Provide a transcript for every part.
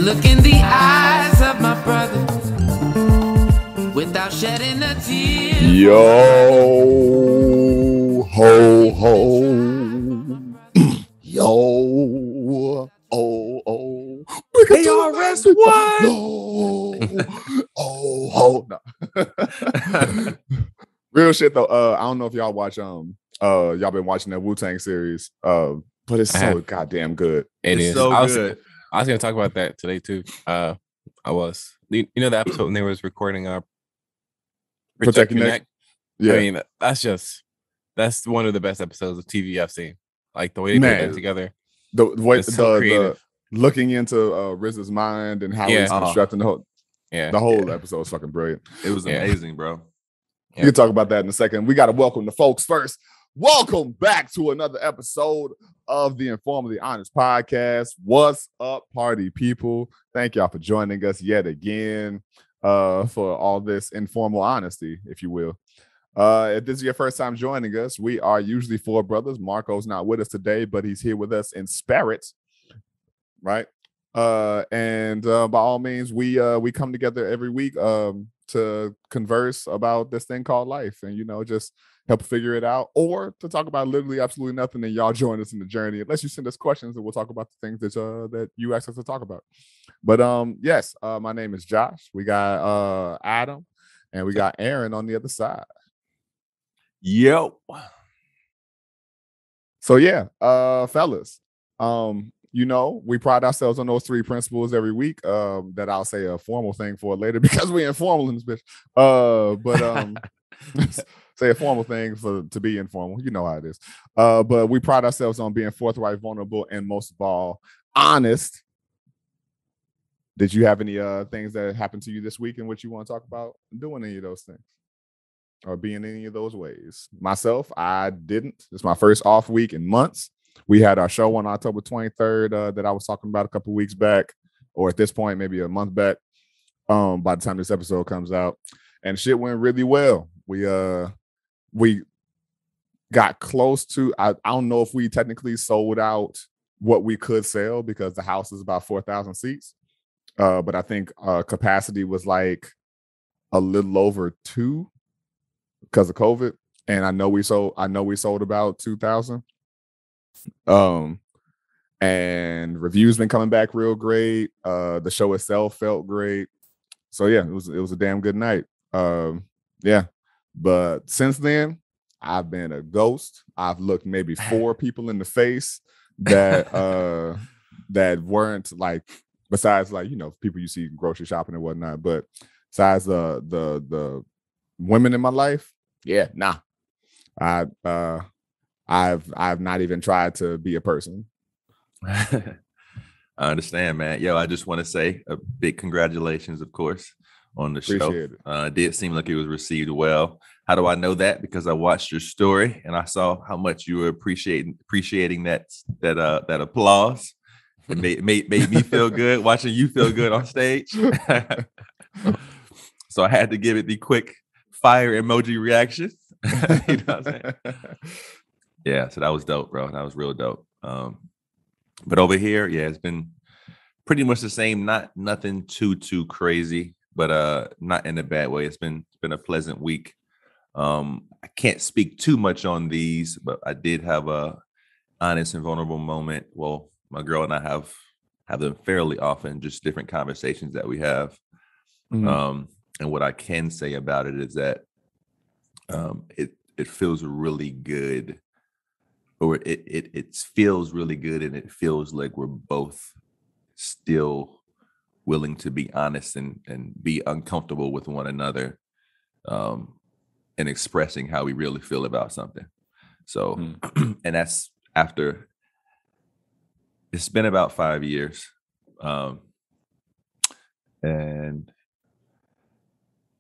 Look in the eyes of my brother without shedding a tear. Yo, ho, ho. Yo, oh. ARS what? Yo, oh, ho. No. Real shit though. I don't know if y'all watch y'all been watching that Wu-Tang series. But it's so goddamn good. It's so good. I was gonna talk about that today too. I was. You know the episode when they was recording Protect Your Neck? Yeah. I mean, that's one of the best episodes of TV I've seen. Like the way they put that together. The way the looking into RZA's mind and how he's constructing the whole episode was fucking brilliant. It was amazing, bro. You can talk about that in a second. We got to welcome the folks first. Welcome back to another episode of the InforMILLy Honest podcast. What's up, party people? Thank y'all for joining us yet again for all this informal honesty, if you will. If this is your first time joining us, we are usually four brothers. Marco's not with us today, but he's here with us in spirit, right? And by all means, we come together every week to converse about this thing called life, and just help figure it out, or to talk about literally absolutely nothing, and y'all join us in the journey. Unless you send us questions, and we'll talk about the things that you asked us to talk about. But yes, my name is Josh. We got Adam, and we got Aaron on the other side. Yo. So yeah, fellas, we pride ourselves on those three principles every week. That I'll say a formal thing for later because we're informal in this bitch. But say a formal thing to be informal. You know how it is. But we pride ourselves on being forthright, vulnerable, and most of all, honest. Did you have any things that happened to you this week in which you want to talk about doing any of those things? Or being any of those ways? Myself, I didn't. It's my first off week in months. We had our show on October 23rd that I was talking about a couple weeks back, or at this point, maybe a month back, by the time this episode comes out. And shit went really well. We got close to, I don't know if we technically sold out what we could sell because the house is about 4,000 seats. But I think capacity was like a little over 2 because of COVID. And I know we sold about 2,000. And reviews been coming back real great. The show itself felt great. So yeah, it was a damn good night. Yeah. But since then, I've been a ghost. I've looked maybe 4 people in the face that that weren't like, besides like, people you see grocery shopping and whatnot, but besides the women in my life, yeah, nah. I've not even tried to be a person. I understand, man. Yo, I just want to say a big congratulations, of course, on the show. It did seem like it was received well. How do I know that? Because I watched your story and I saw how much you were appreciating that applause. It made me feel good watching you feel good on stage. So I had to give it the quick fire emoji reaction. You know what I'm saying? Yeah, so that was dope, bro. That was real dope. But over here, yeah, it's been pretty much the same. Nothing too crazy, but not in a bad way. It's been a pleasant week. I can't speak too much on these, but I did have a honest and vulnerable moment. Well, my girl and I have them fairly often, just different conversations that we have. Mm-hmm. And what I can say about it is that it feels really good. Or it feels really good, and it feels like we're both still willing to be honest and be uncomfortable with one another, and expressing how we really feel about something. So, and that's after it's been about 5 years, and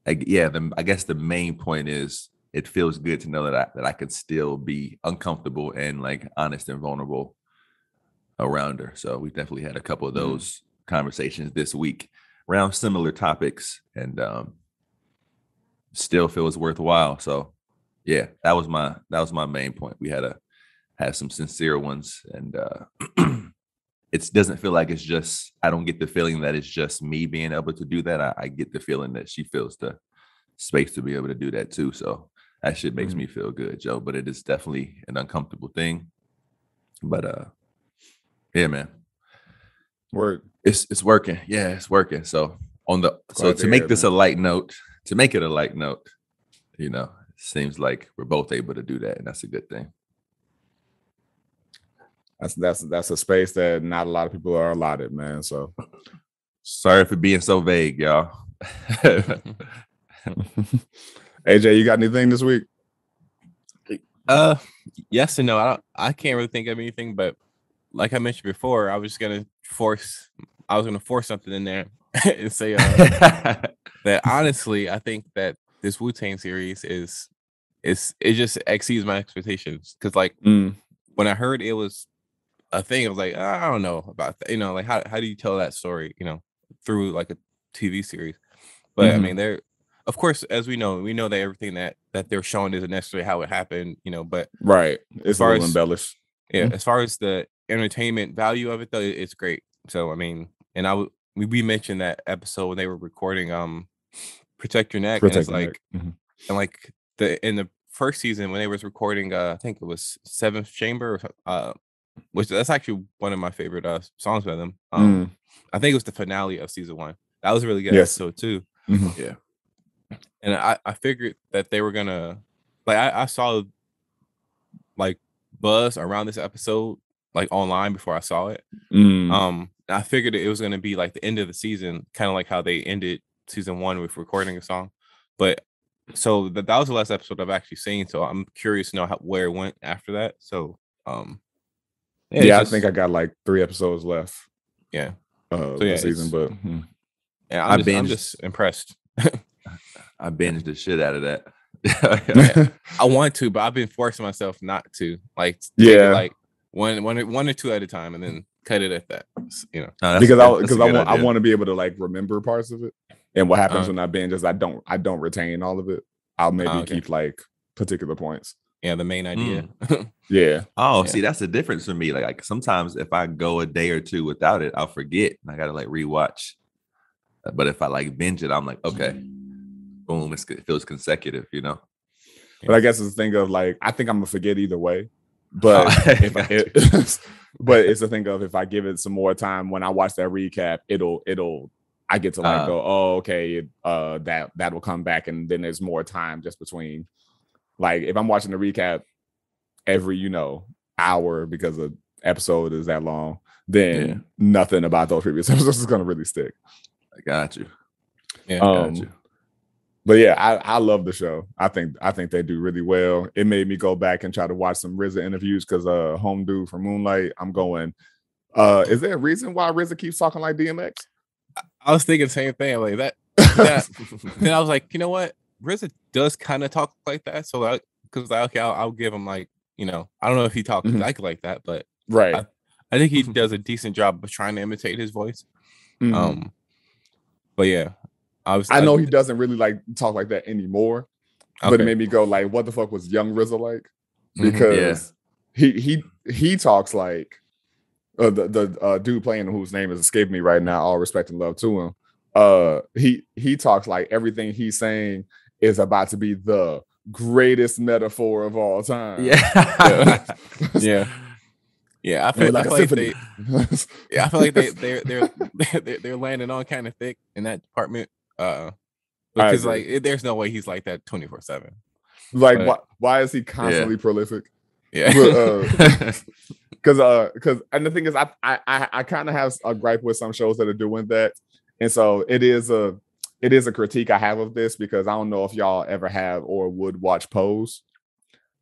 I guess the main point is, it feels good to know that I could still be uncomfortable and like honest and vulnerable around her. So we definitely had a couple of those conversations this week around similar topics, and still feels worthwhile. So yeah, that was my main point. We had some sincere ones, and it doesn't feel like it's just, I don't get the feeling that it's just me being able to do that. I get the feeling that she feels the space to be able to do that too. So that shit makes me feel good, Joe. But it is definitely an uncomfortable thing. But yeah, man. Word. It's working. Yeah, it's working. So to make it a light note, you know, it seems like we're both able to do that, and that's a good thing. That's a space that not a lot of people are allotted, man. So sorry for being so vague, y'all. AJ, you got anything this week? Yes and no. I can't really think of anything, but like I mentioned before, I was gonna force something in there and say that honestly, I think that this Wu-Tang series it just exceeds my expectations. Because like when I heard it was a thing, I was like, I don't know about that. You know, like how do you tell that story, you know, through like a TV series? But I mean, of course, as we know that everything that they're showing isn't necessarily how it happened, you know, but right. It's a little embellished. Yeah, as far as the entertainment value of it though, it's great. So I mean, and we mentioned that episode when they were recording Protect Your Neck, and it's like and like in the first season when they was recording I think it was Seventh Chamber, which that's actually one of my favorite songs by them. I think it was the finale of season 1. That was a really good episode too. Yeah. And I figured that they were gonna, like, I saw like buzz around this episode like online before I saw it. I figured it was gonna be like the end of the season, kind of like how they ended season 1 with recording a song. But so that was the last episode I've actually seen. So I'm curious to know where it went after that. So I think I got like 3 episodes left. Yeah. The season, but yeah, I'm just impressed. I binged the shit out of that. I want to, but I've been forcing myself not to. Like, like one or two at a time, and then cut it at that. You know, because I want to be able to like remember parts of it. And what happens when I binge is I don't retain all of it. I'll maybe keep like particular points. Yeah, the main idea. Yeah. Oh, see, that's the difference for me. Like sometimes if I go a day or two without it, I'll forget. And I gotta like rewatch. But if I like binge it, I'm like, okay, boom, it feels consecutive, you know. But I guess it's the thing of like, I think I'm gonna forget either way. But but it's the thing of if I give it some more time when I watch that recap, I get to like go, oh, okay, that will come back, and then there's more time just between. Like if I'm watching the recap every, hour because the episode is that long, then nothing about those previous episodes is gonna really stick. I got you. Yeah, got you. But yeah, I love the show. I think they do really well. It made me go back and try to watch some RZA interviews because home dude from Moonlight. I'm going. Is there a reason why RZA keeps talking like DMX? I was thinking the same thing like that. Then I was like, you know what? RZA does kind of talk like that. So because okay, I'll give him like, I don't know if he talks like that, but right. I think he does a decent job of trying to imitate his voice. But yeah. I know he doesn't really like talk like that anymore, but it made me go like, what the fuck was young RZA like? Because he talks like the dude playing whose name is escaping me right now. All respect and love to him. He talks like everything he's saying is about to be the greatest metaphor of all time. Yeah. I feel like they're landing on kind of thick in that department. Because like there's no way he's like that 24/7. Like why is he constantly prolific? Yeah. Because and the thing is I kind of have a gripe with some shows that are doing that, and so it is a critique I have of this because I don't know if y'all ever have or would watch Pose.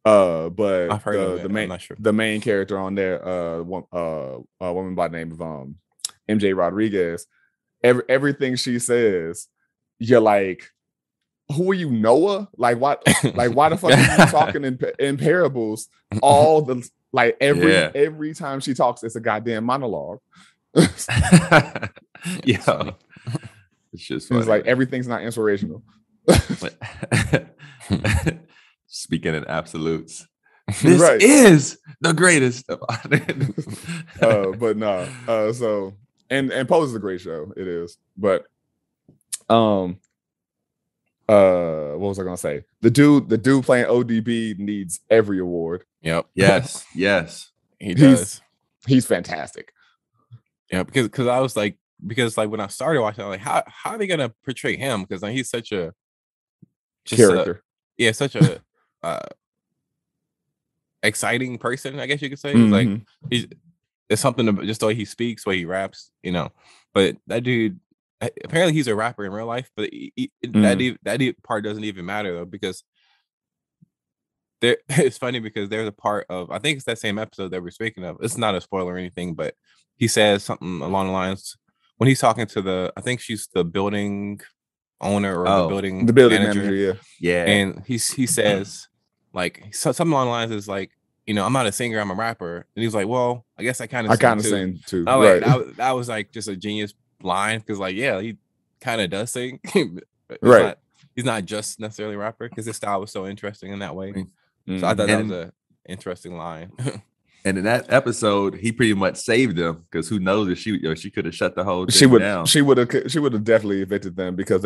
But I've heard of it. I'm not sure. The main character on there, a woman by the name of MJ Rodriguez, everything she says, you're like, who are you, Noah? Like what? Like why the fuck are you talking in parables? All the like every time she talks, it's a goddamn monologue. Yeah, it's just funny. It's like everything's not inspirational. Speaking in absolutes, This is the greatest. But no. So and Pose is a great show. It is. But what was I gonna say? The dude playing ODB needs every award. Yep. Yes. He does. He's fantastic. Yeah, because I was like, when I started watching, I was like, how are they gonna portray him? Because he's such a character. Such a exciting person, I guess you could say. It's like it's something about just the way he speaks, the way he raps, But that dude, apparently he's a rapper in real life, but that part doesn't even matter though, because it's funny because there's a part of, I think it's that same episode that we're speaking of. It's not a spoiler or anything, but he says something along the lines when he's talking to I think she's the building owner or the building manager. Yeah. And he says like something along the lines is like, I'm not a singer, I'm a rapper. And he's like, well, I guess I kind of sing too. Right. That was like just a genius line because like, yeah, he kind of does sing. Right. He's not just necessarily a rapper because his style was so interesting in that way. So I thought that was an interesting line. And in that episode, he pretty much saved them because who knows if she could have shut the whole thing down. She would have definitely evicted them because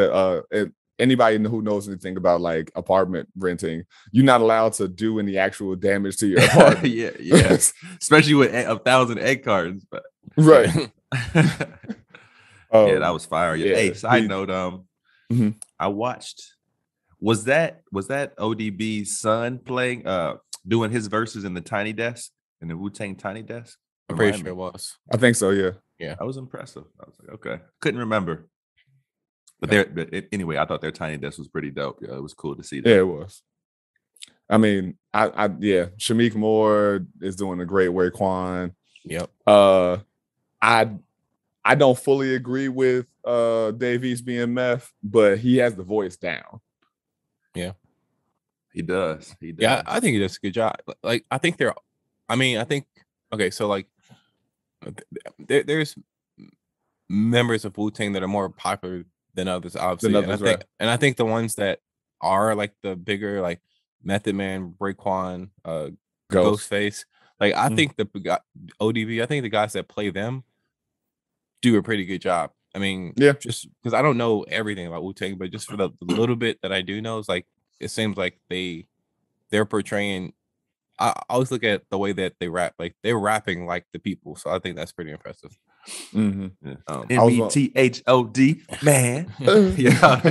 anybody who knows anything about like apartment renting, you're not allowed to do any actual damage to your apartment. yeah. Especially with 1,000 egg cartons. But right. Yeah, that was fire. Yeah. Hey, side note, I watched. Was that ODB's son playing doing his verses in the Tiny Desk, in the Wu-Tang Tiny Desk? I'm pretty sure it was. I think so, yeah. Yeah. That was impressive. I was like, okay. Couldn't remember. But anyway, I thought their Tiny Desk was pretty dope. Yeah, it was cool to see that. Yeah, it was. I mean, Shamik Moore is doing a great work, Quan. Yep. I don't fully agree with Dave East being meth, but he has the voice down. Yeah. He does. Yeah, I think he does a good job. Like, okay, so like there's members of Wu-Tang that are more popular than others, obviously. I think the ones that are like the bigger, like Method Man, Raekwon, Ghostface, like I think the ODB, I think the guys that play them do a pretty good job. I mean, yeah, just because I don't know everything about Wu-Tang, but just for the little bit that I do know, is like it seems like they're portraying. I always look at the way that they rap, like they're rapping like the people. So I think that's pretty impressive. METHOD, man. Yeah,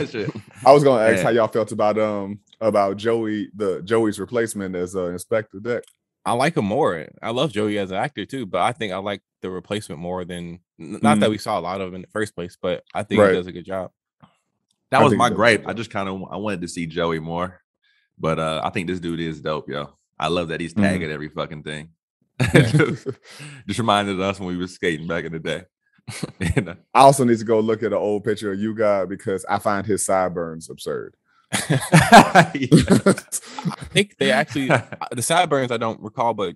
I was gonna ask how y'all felt about Joey's replacement as Inspector Deck. I like him more. I love Joey as an actor too, but I think I like the replacement more than not that we saw a lot of in the first place, but I think he does a good job. That was my gripe. I just I wanted to see Joey more, but I think this dude is dope, yo. I love that he's tagging every fucking thing. Just reminded us when we were skating back in the day. I also need to go look at an old picture of you guy because I find his sideburns absurd. I think they actually the sideburns I don't recall, but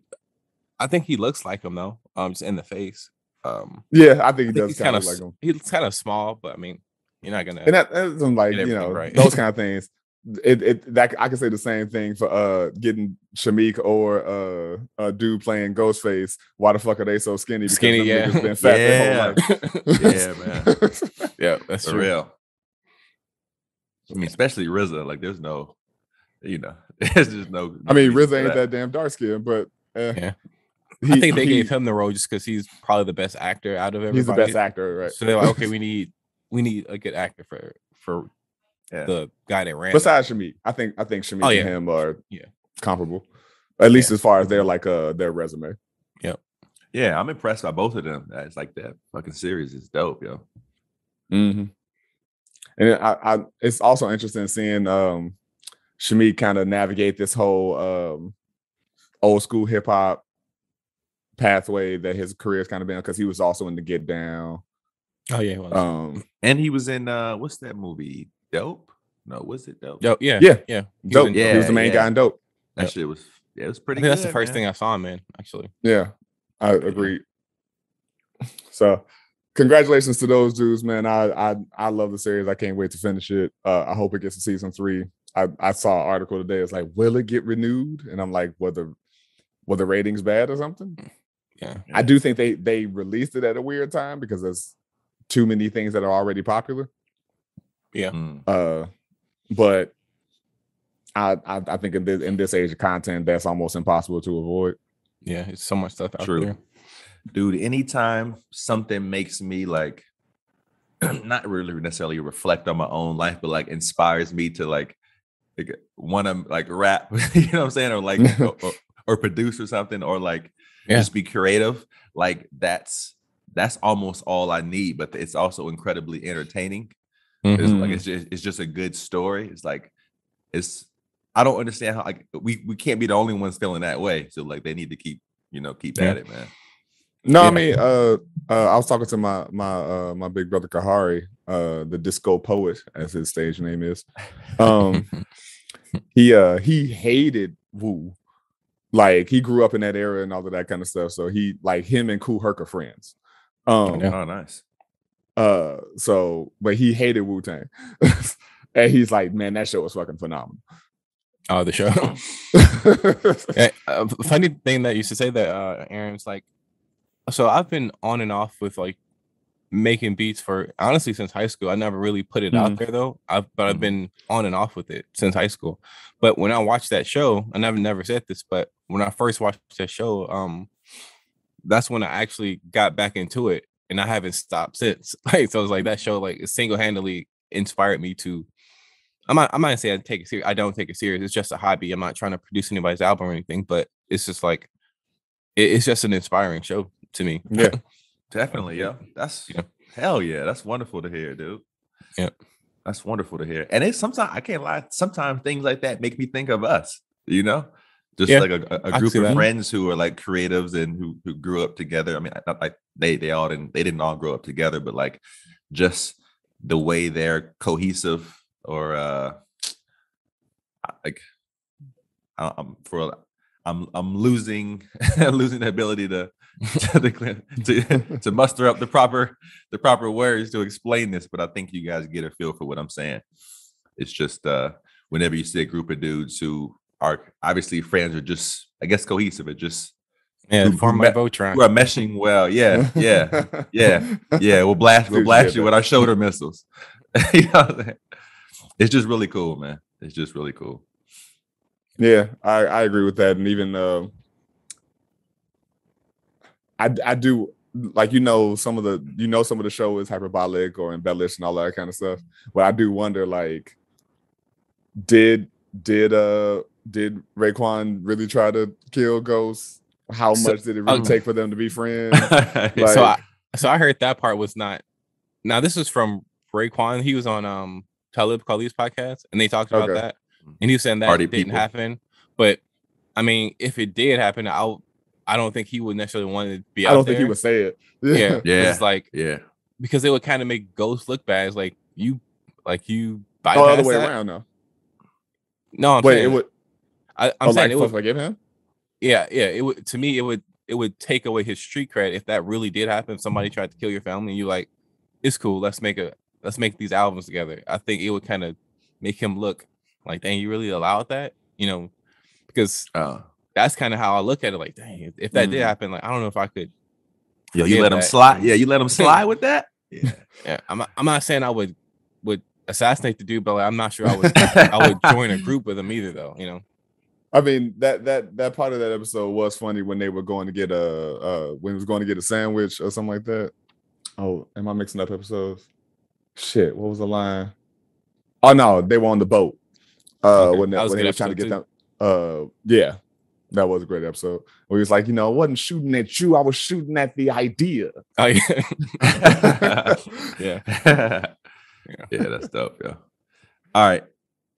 I think he looks like him though. Just in the face. Yeah, I think he does kind of like him. He's kind of small, but I mean, you're not gonna. And that's like right. Those kind of things. That I can say the same thing for getting Shamik or a dude playing Ghostface. Why the fuck are they so skinny? Because yeah, been fat their whole life. Yeah, man. Yeah, that's for true. Real. I mean, especially RZA. Like, there's no, there's just no. I mean, RZA ain't that damn dark skin, but yeah. I think they gave him the role just because he's probably the best actor out of everybody. He's the best actor, right? So they're like, okay, we need a good actor for the guy that ran. Besides Shamik, I think Shamik and him are comparable, at least as far as their their resume. Yep. Yeah, I'm impressed by both of them. It's like that fucking series is dope, yo. Mm-hmm. And it's also interesting seeing Shamik kind of navigate this whole old school hip hop pathway that his career's kind of been, because he was also in the Get Down. Oh yeah, he was. And he was in what's that movie? Dope? No, was it Dope? Dope, yeah. Dope. Yeah, he was the main guy in Dope. That shit was it was pretty. I think that's the first thing I saw him in, actually. Yeah, I agree. So, congratulations to those dudes, man. I love the series. I can't wait to finish it. I hope it gets to season 3. I saw an article today. It's like, will it get renewed? And I'm like, whether were the ratings bad or something? Yeah. I do think they released it at a weird time because there's too many things that are already popular. Yeah. But I think in this age of content, that's almost impossible to avoid. Yeah, it's so much stuff out True. there. Dude, anytime something makes me like not really necessarily reflect on my own life, but like inspires me to like want to like rap, you know what I'm saying? Or like or produce or something, or like just be creative. Like that's almost all I need, but it's also incredibly entertaining. It's like it's just a good story. It's like I don't understand how like we can't be the only ones feeling that way. So like they need to keep at it, man. No, I mean, I was talking to my big brother Kahari, the disco poet, as his stage name is. He hated Wu. Like he grew up in that era and all of that kind of stuff. So he like him and Kool Herc are friends. Oh, nice. But he hated Wu-Tang. And he's like, man, that show was fucking phenomenal. Oh, the show. Funny thing that you used to say that, Aaron's like, so I've been on and off with like making beats for honestly since high school. I never really put it out there though. I've been on and off with it since high school. But when I watched that show, I never said this, but when I first watched that show, that's when I actually got back into it, and I haven't stopped since. Like, so it's like that show like single-handedly inspired me to. I'm not gonna say I take it serious. I don't take it serious. It's just a hobby. I'm not trying to produce anybody's album or anything, but it's just like it's just an inspiring show to me. Yeah. Definitely, yeah. That's hell yeah. That's wonderful to hear, dude. Yeah, that's wonderful to hear. And it's sometimes I can't lie. Sometimes things like that make me think of us. Just like a group of friends who are like creatives and who grew up together. I mean, not like they didn't all grow up together, but like just the way they're cohesive or like I'm losing the ability to muster up the proper words to explain this, but I think you guys get a feel for what I'm saying. It's just whenever you see a group of dudes who are obviously friends are just, I guess, cohesive. It just form my Voltron. Who are meshing well. Yeah. We'll blast you with our shoulder missiles. It's just really cool, man. It's just really cool. Yeah, I agree with that, and even I do like some of the show is hyperbolic or embellished and all that kind of stuff. But I do wonder, like, did Raekwon really try to kill Ghost? How much did it really take for them to be friends? Like, so I heard that part was not. Now this is from Raekwon. He was on Talib Kweli's podcast, and they talked about that, and he was saying that didn't happen. But I mean, if it did happen, I don't think he would necessarily want to be out there. I don't think he would say it. Yeah. It's like, because it would kind of make Ghost look bad. It's like you bypass the other way around now. No, I'm saying it would. I'm saying it would forgive him. Yeah. It would, to me, it would take away his street cred if that really did happen. If somebody tried to kill your family, and you like, it's cool. Let's make these albums together. I think it would kind of make him look like, dang, you really allowed that, because that's kind of how I look at it. Like, dang, if that did happen, like, I don't know if I could. You let him slide. Yeah, you let him slide with that. Yeah. I'm not saying I would assassinate the dude, but like, I'm not sure I would join a group with him either, though. I mean, that part of that episode was funny when they were going to get when he was going to get a sandwich or something like that. Oh, am I mixing up episodes? Shit, what was the line? Oh no, they were on the boat. When they were trying to get them. Yeah, that was a great episode. Where he was like, I wasn't shooting at you, I was shooting at the idea. Oh yeah. Yeah, that's dope, yo. All right,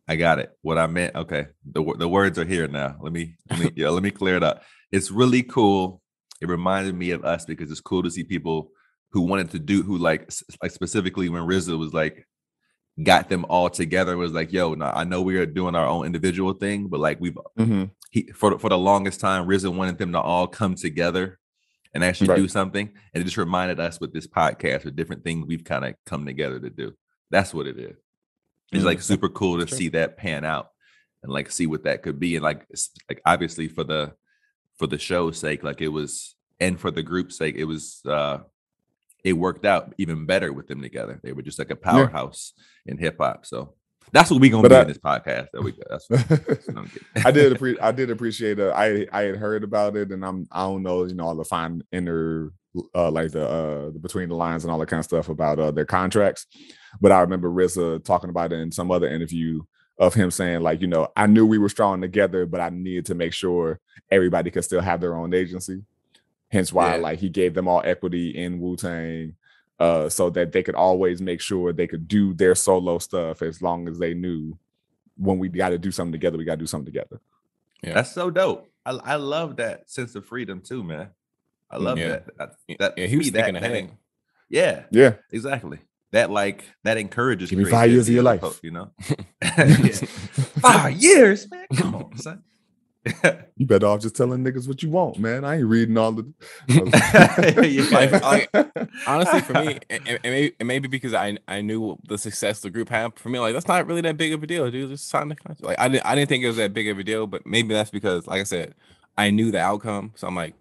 I got it. What I meant, okay. The words are here now. Let me clear it up. It's really cool. It reminded me of us because it's cool to see people who wanted to do, who like specifically when RZA was like, got them all together, was like, yo, nah, I know we are doing our own individual thing, but like for the longest time, RZA wanted them to all come together and actually do something. And it just reminded us with this podcast or different things we've kind of come together to do. That's what it is. It's like super cool to see that pan out and like see what that could be. And like obviously for for the show's sake, like it was, and for the group's sake, it was it worked out even better with them together. They were just like a powerhouse in hip hop. So that's what we're gonna be in this podcast. There we go. That's what I did appreciate it. I had heard about it, and I don't know, all the fine inner like the between the lines and all that kind of stuff about their contracts. But I remember RZA talking about it in some other interview of him saying, like, I knew we were strong together, but I needed to make sure everybody could still have their own agency. Hence why, like, he gave them all equity in Wu-Tang, so that they could always make sure they could do their solo stuff as long as they knew when we got to do something together, we got to do something together. Yeah, that's so dope. I love that sense of freedom too, man. I love that. He was thinking ahead. Yeah, exactly. That encourages. Give me 5 years of your life, 5 years, man. Come on, son. You better off just telling niggas what you want, man. I ain't reading all the. Honestly, for me, and maybe because I knew the success the group had. For me, like, that's not really that big of a deal, dude. Just sign the contract. Like, I didn't think it was that big of a deal, but maybe that's because, like I said, I knew the outcome. So I'm like,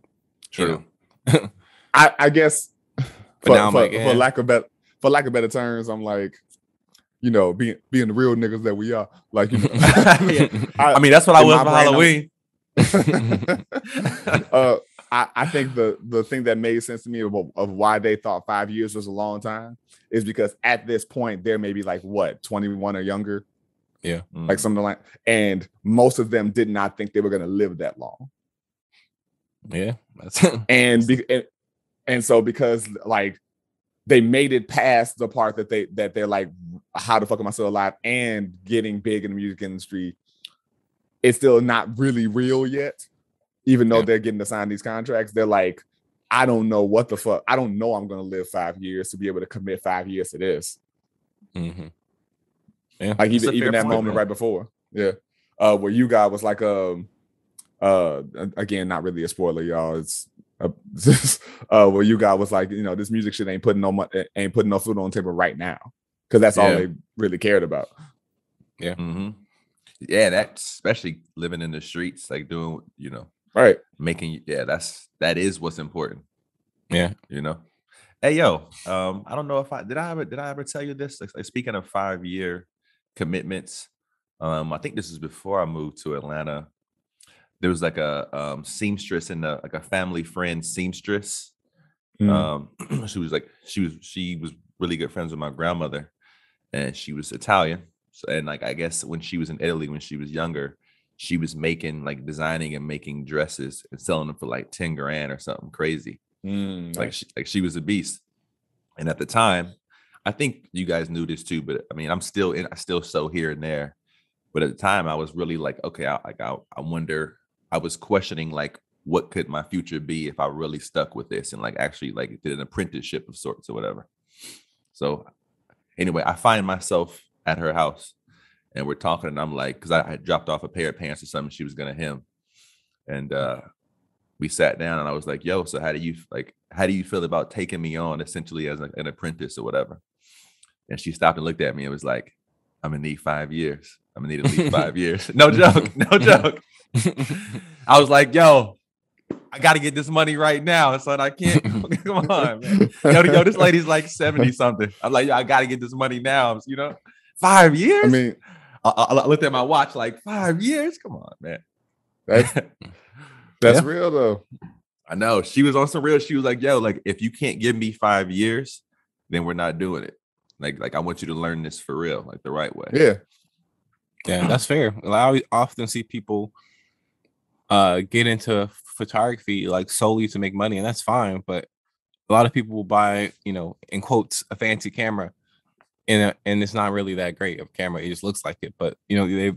true. I guess for lack of better terms, I'm like, being the real niggas that we are, like, I mean, that's what I was for Halloween. I think the thing that made sense to me of why they thought 5 years was a long time is because at this point they're maybe like 21 or younger, like something like, and most of them did not think they were going to live that long. Yeah, that's and so because, like, they made it past the part that they're like, how the fuck am I still alive, and getting big in the music industry, it's still not really real yet. Even though they're getting to sign these contracts, they're like, I don't know what the fuck. I don't know I'm going to live 5 years to be able to commit 5 years to this. Mm-hmm. Yeah, like even that moment right before, where you guys was like, again, not really a spoiler, y'all. It's where you guys was like, this music shit ain't putting no food on the table right now, because that's all they really cared about. Yeah. Mm-hmm. Yeah, that, especially living in the streets, like doing, right, making, that is what's important. Yeah. Hey, yo, I don't know if did I ever tell you this? Like, speaking of 5 year commitments, I think this is before I moved to Atlanta. There was like a seamstress and like a family friend seamstress. She was really good friends with my grandmother, and she was Italian. So, and like, I guess when she was in Italy, when she was younger, she was making, like, designing and making dresses and selling them for like 10 grand or something crazy. She was a beast. And at the time, I think you guys knew this too, but I mean, I still sew here and there. But at the time, I was really like, okay, I wonder. I was questioning, like, what could my future be if I really stuck with this and, like, actually, like, did an apprenticeship of sorts or whatever. So anyway, I find myself at her house, and we're talking, and I'm like, because I had dropped off a pair of pants or something she was gonna hem, and we sat down, and I was like, yo, so how do you feel about taking me on essentially as an apprentice or whatever? And she stopped and looked at me and was like, I'm gonna need 5 years. I'm gonna need at least 5 years. No joke. I was like, yo, I gotta get this money right now. So I can't. Come on, man. Yo, this lady's like 70 something. I'm like, yo, I gotta get this money now. 5 years. I mean, I looked at my watch, like, 5 years. Come on, man. That's real though. I know. She was on some real. She was like, yo, like, if you can't give me 5 years, then we're not doing it. Like I want you to learn this for real, like the right way. Yeah, that's fair. I often see people get into photography like solely to make money, and that's fine. But a lot of people will buy, in quotes, a fancy camera, and it's not really that great of a camera. It just looks like it. But they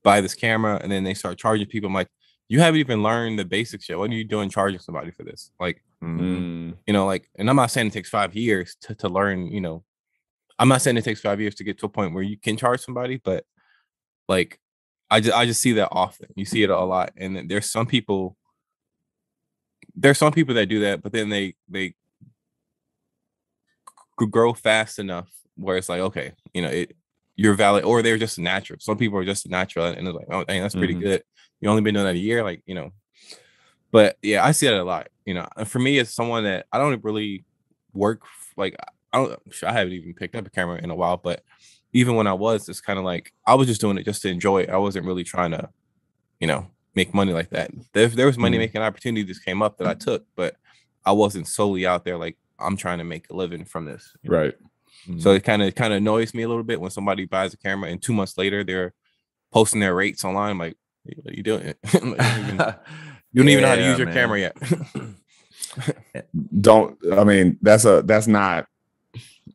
buy this camera, and then they start charging people. I'm like, you haven't even learned the basics yet. What are you doing charging somebody for this? Like, and I'm not saying it takes 5 years to learn. I'm not saying it takes 5 years to get to a point where you can charge somebody, but, like, I just see that often. You see it a lot, and there's some people that do that, but then they could grow fast enough where it's like, okay, you're valid, or they're just natural. Some people are just natural, and it's like, oh, dang, that's pretty good. You only been doing that a year, like, But yeah, I see that a lot. And for me, it's someone that I don't really work like I haven't even picked up a camera in a while, but even when I was, it's kind of like I was just doing it just to enjoy it. I wasn't really trying to, make money like that. If there was money making opportunities came up that I took, but I wasn't solely out there like I'm trying to make a living from this. Right. So it kind of annoys me a little bit when somebody buys a camera and 2 months later they're posting their rates online. I'm like, what are you doing? You don't even know how to use your camera yet.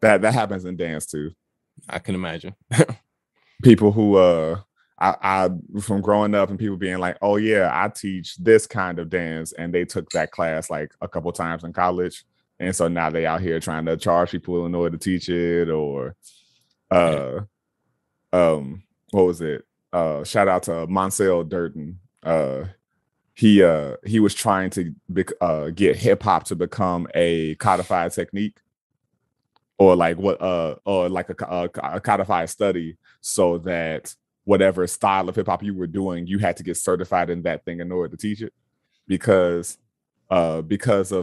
That happens in dance too. I can imagine. People who I from growing up and people being like, oh yeah, I teach this kind of dance, and they took that class like a couple times in college, and so now they out here trying to charge people in order to teach it, or what was it? Shout out to Monsell Durden. He was trying to get hip hop to become a codified technique, or like a codified study, so that whatever style of hip hop you were doing, you had to get certified in that thing in order to teach it, because of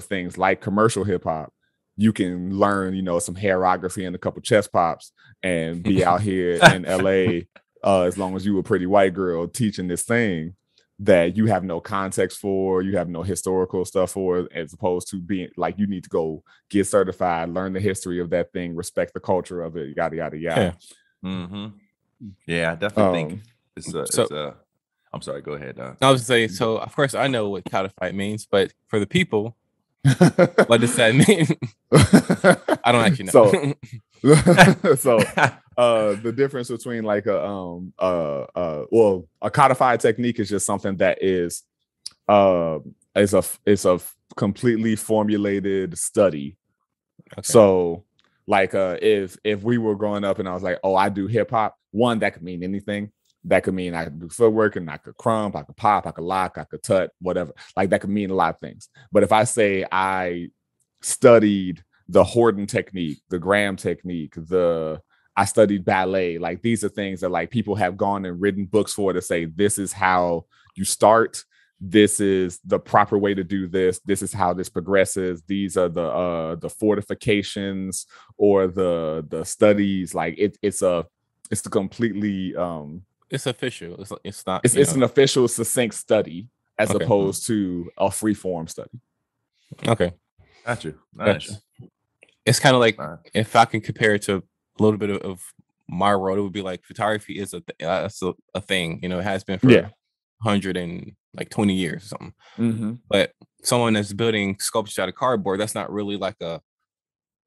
things like commercial hip hop. You can learn, some hairography and a couple chest pops and be out here in LA as long as you a pretty white girl teaching this thing that you have no context for, you have no historical stuff for, as opposed to being like, you need to go get certified, learn the history of that thing, respect the culture of it, yada, yada, yada. Yeah. Yeah, I definitely think it's I'm sorry, go ahead. I was saying, so of course I know what codified means, but for the people, what does that mean? I don't actually know. So the difference between like a codified technique is just something that is a completely formulated study. Okay. So like if we were growing up and I was like, oh, I do hip hop, one, that could mean anything. That could mean I could do footwork and I could crump, I could pop, I could lock, I could tut, whatever. Like that could mean a lot of things. But if I say I studied the Horton technique, the Graham technique, I studied ballet, like these are things that like people have gone and written books for to say, this is how you start. This is the proper way to do this. This is how this progresses. These are the fortifications or the studies. Like it's a completely it's official. It's not. It's an official, succinct study as opposed to a free form study. Okay, got you. Nice. Gotcha. It's kind of like if I can compare it to a little bit of my world, it would be like photography is a thing. It has been for 120 years or something. Mm-hmm. But someone that's building sculptures out of cardboard, that's not really like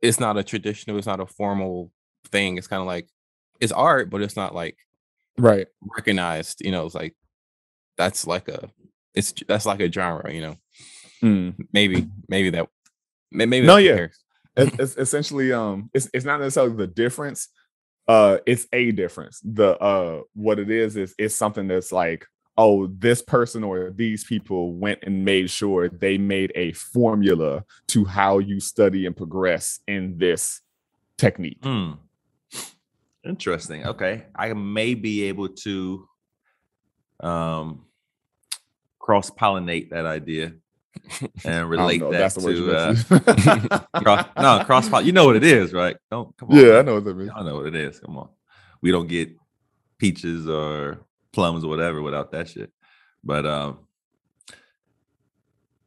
it's not a traditional, it's not a formal thing. It's kind of like it's art, but it's not like recognized. It's like that's like a genre. Maybe that maybe no, yeah. It's essentially it's not necessarily the difference. It's a difference. The what it is it's something that's like, oh, this person or these people went and made sure they made a formula to how you study and progress in this technique. Interesting. Okay, I may be able to cross-pollinate that idea and relate that to cross. You know what it is, right? Don't come on. Yeah, I know what that means. I know what it is. Come on, we don't get peaches or plums or whatever without that shit. But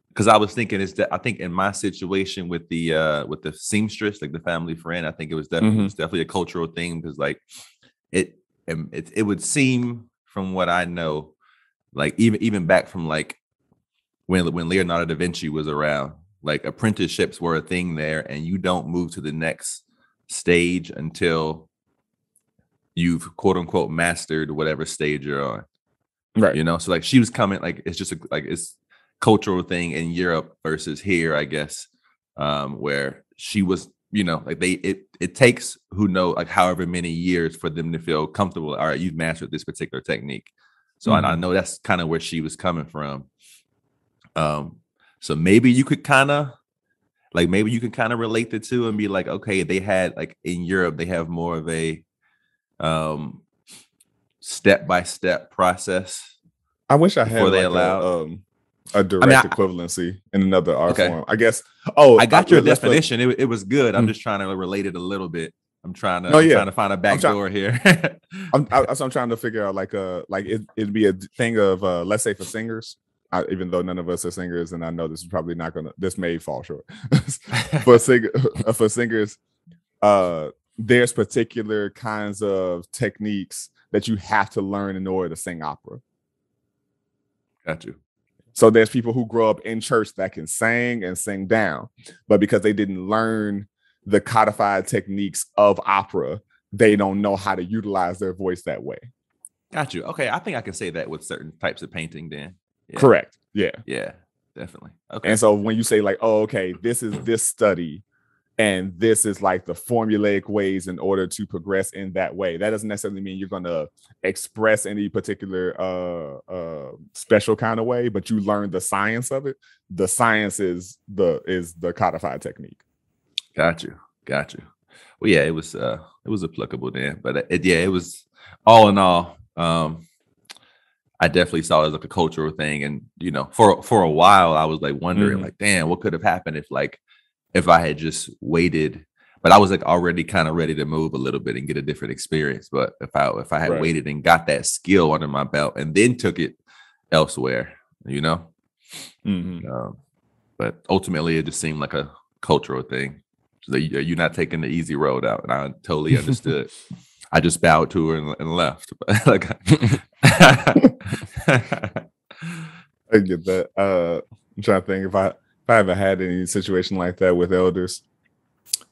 because I was thinking I think in my situation with the seamstress, like the family friend, I think it was definitely a cultural thing, because like it would seem from what I know, like even back from like when Leonardo da Vinci was around, like apprenticeships were a thing there, and you don't move to the next stage until you've quote unquote mastered whatever stage you're on. Right. So like she was coming, like it's just it's cultural thing in Europe versus here, I guess, where she was, like it takes like however many years for them to feel comfortable. All right, you've mastered this particular technique. So I know that's kind of where she was coming from. So maybe you could kind of relate the two and be like, okay, they had like in Europe, they have more of a step-by-step process. I wish I had a direct equivalency in another art form, I guess. I got your definition. It was good. I'm just trying to relate it a little bit. I'm trying to find a back door here. I'm trying to figure out it'd be a thing of let's say for singers, even though none of us are singers, and I know this is probably not gonna. This may fall short. for singers, there's particular kinds of techniques that you have to learn in order to sing opera. Got you. So there's people who grow up in church that can sing and sing down, but because they didn't learn the codified techniques of opera, they don't know how to utilize their voice that way. Got you. Okay, I think I can say that with certain types of painting then. Yeah. Correct. Yeah. Yeah, definitely. Okay. And so when you say like, oh, okay, this is this study and this is like the formulaic ways in order to progress in that way, that doesn't necessarily mean you're going to express any particular special kind of way, but you learn the science of it. The science is the codified technique. Got you. Well, yeah, it was applicable then, but it was all in all. I definitely saw it as like a cultural thing, and for a while I was like wondering, like, damn, what could have happened if I had just waited. But I was like already kind of ready to move a little bit and get a different experience. But if I had waited and got that skill under my belt and then took it elsewhere, but ultimately it just seemed like a cultural thing. So you're not taking the easy road out, and I totally understood. I just bowed to her and left. Like, I get that. I'm trying to think if I haven't had any situation like that with elders.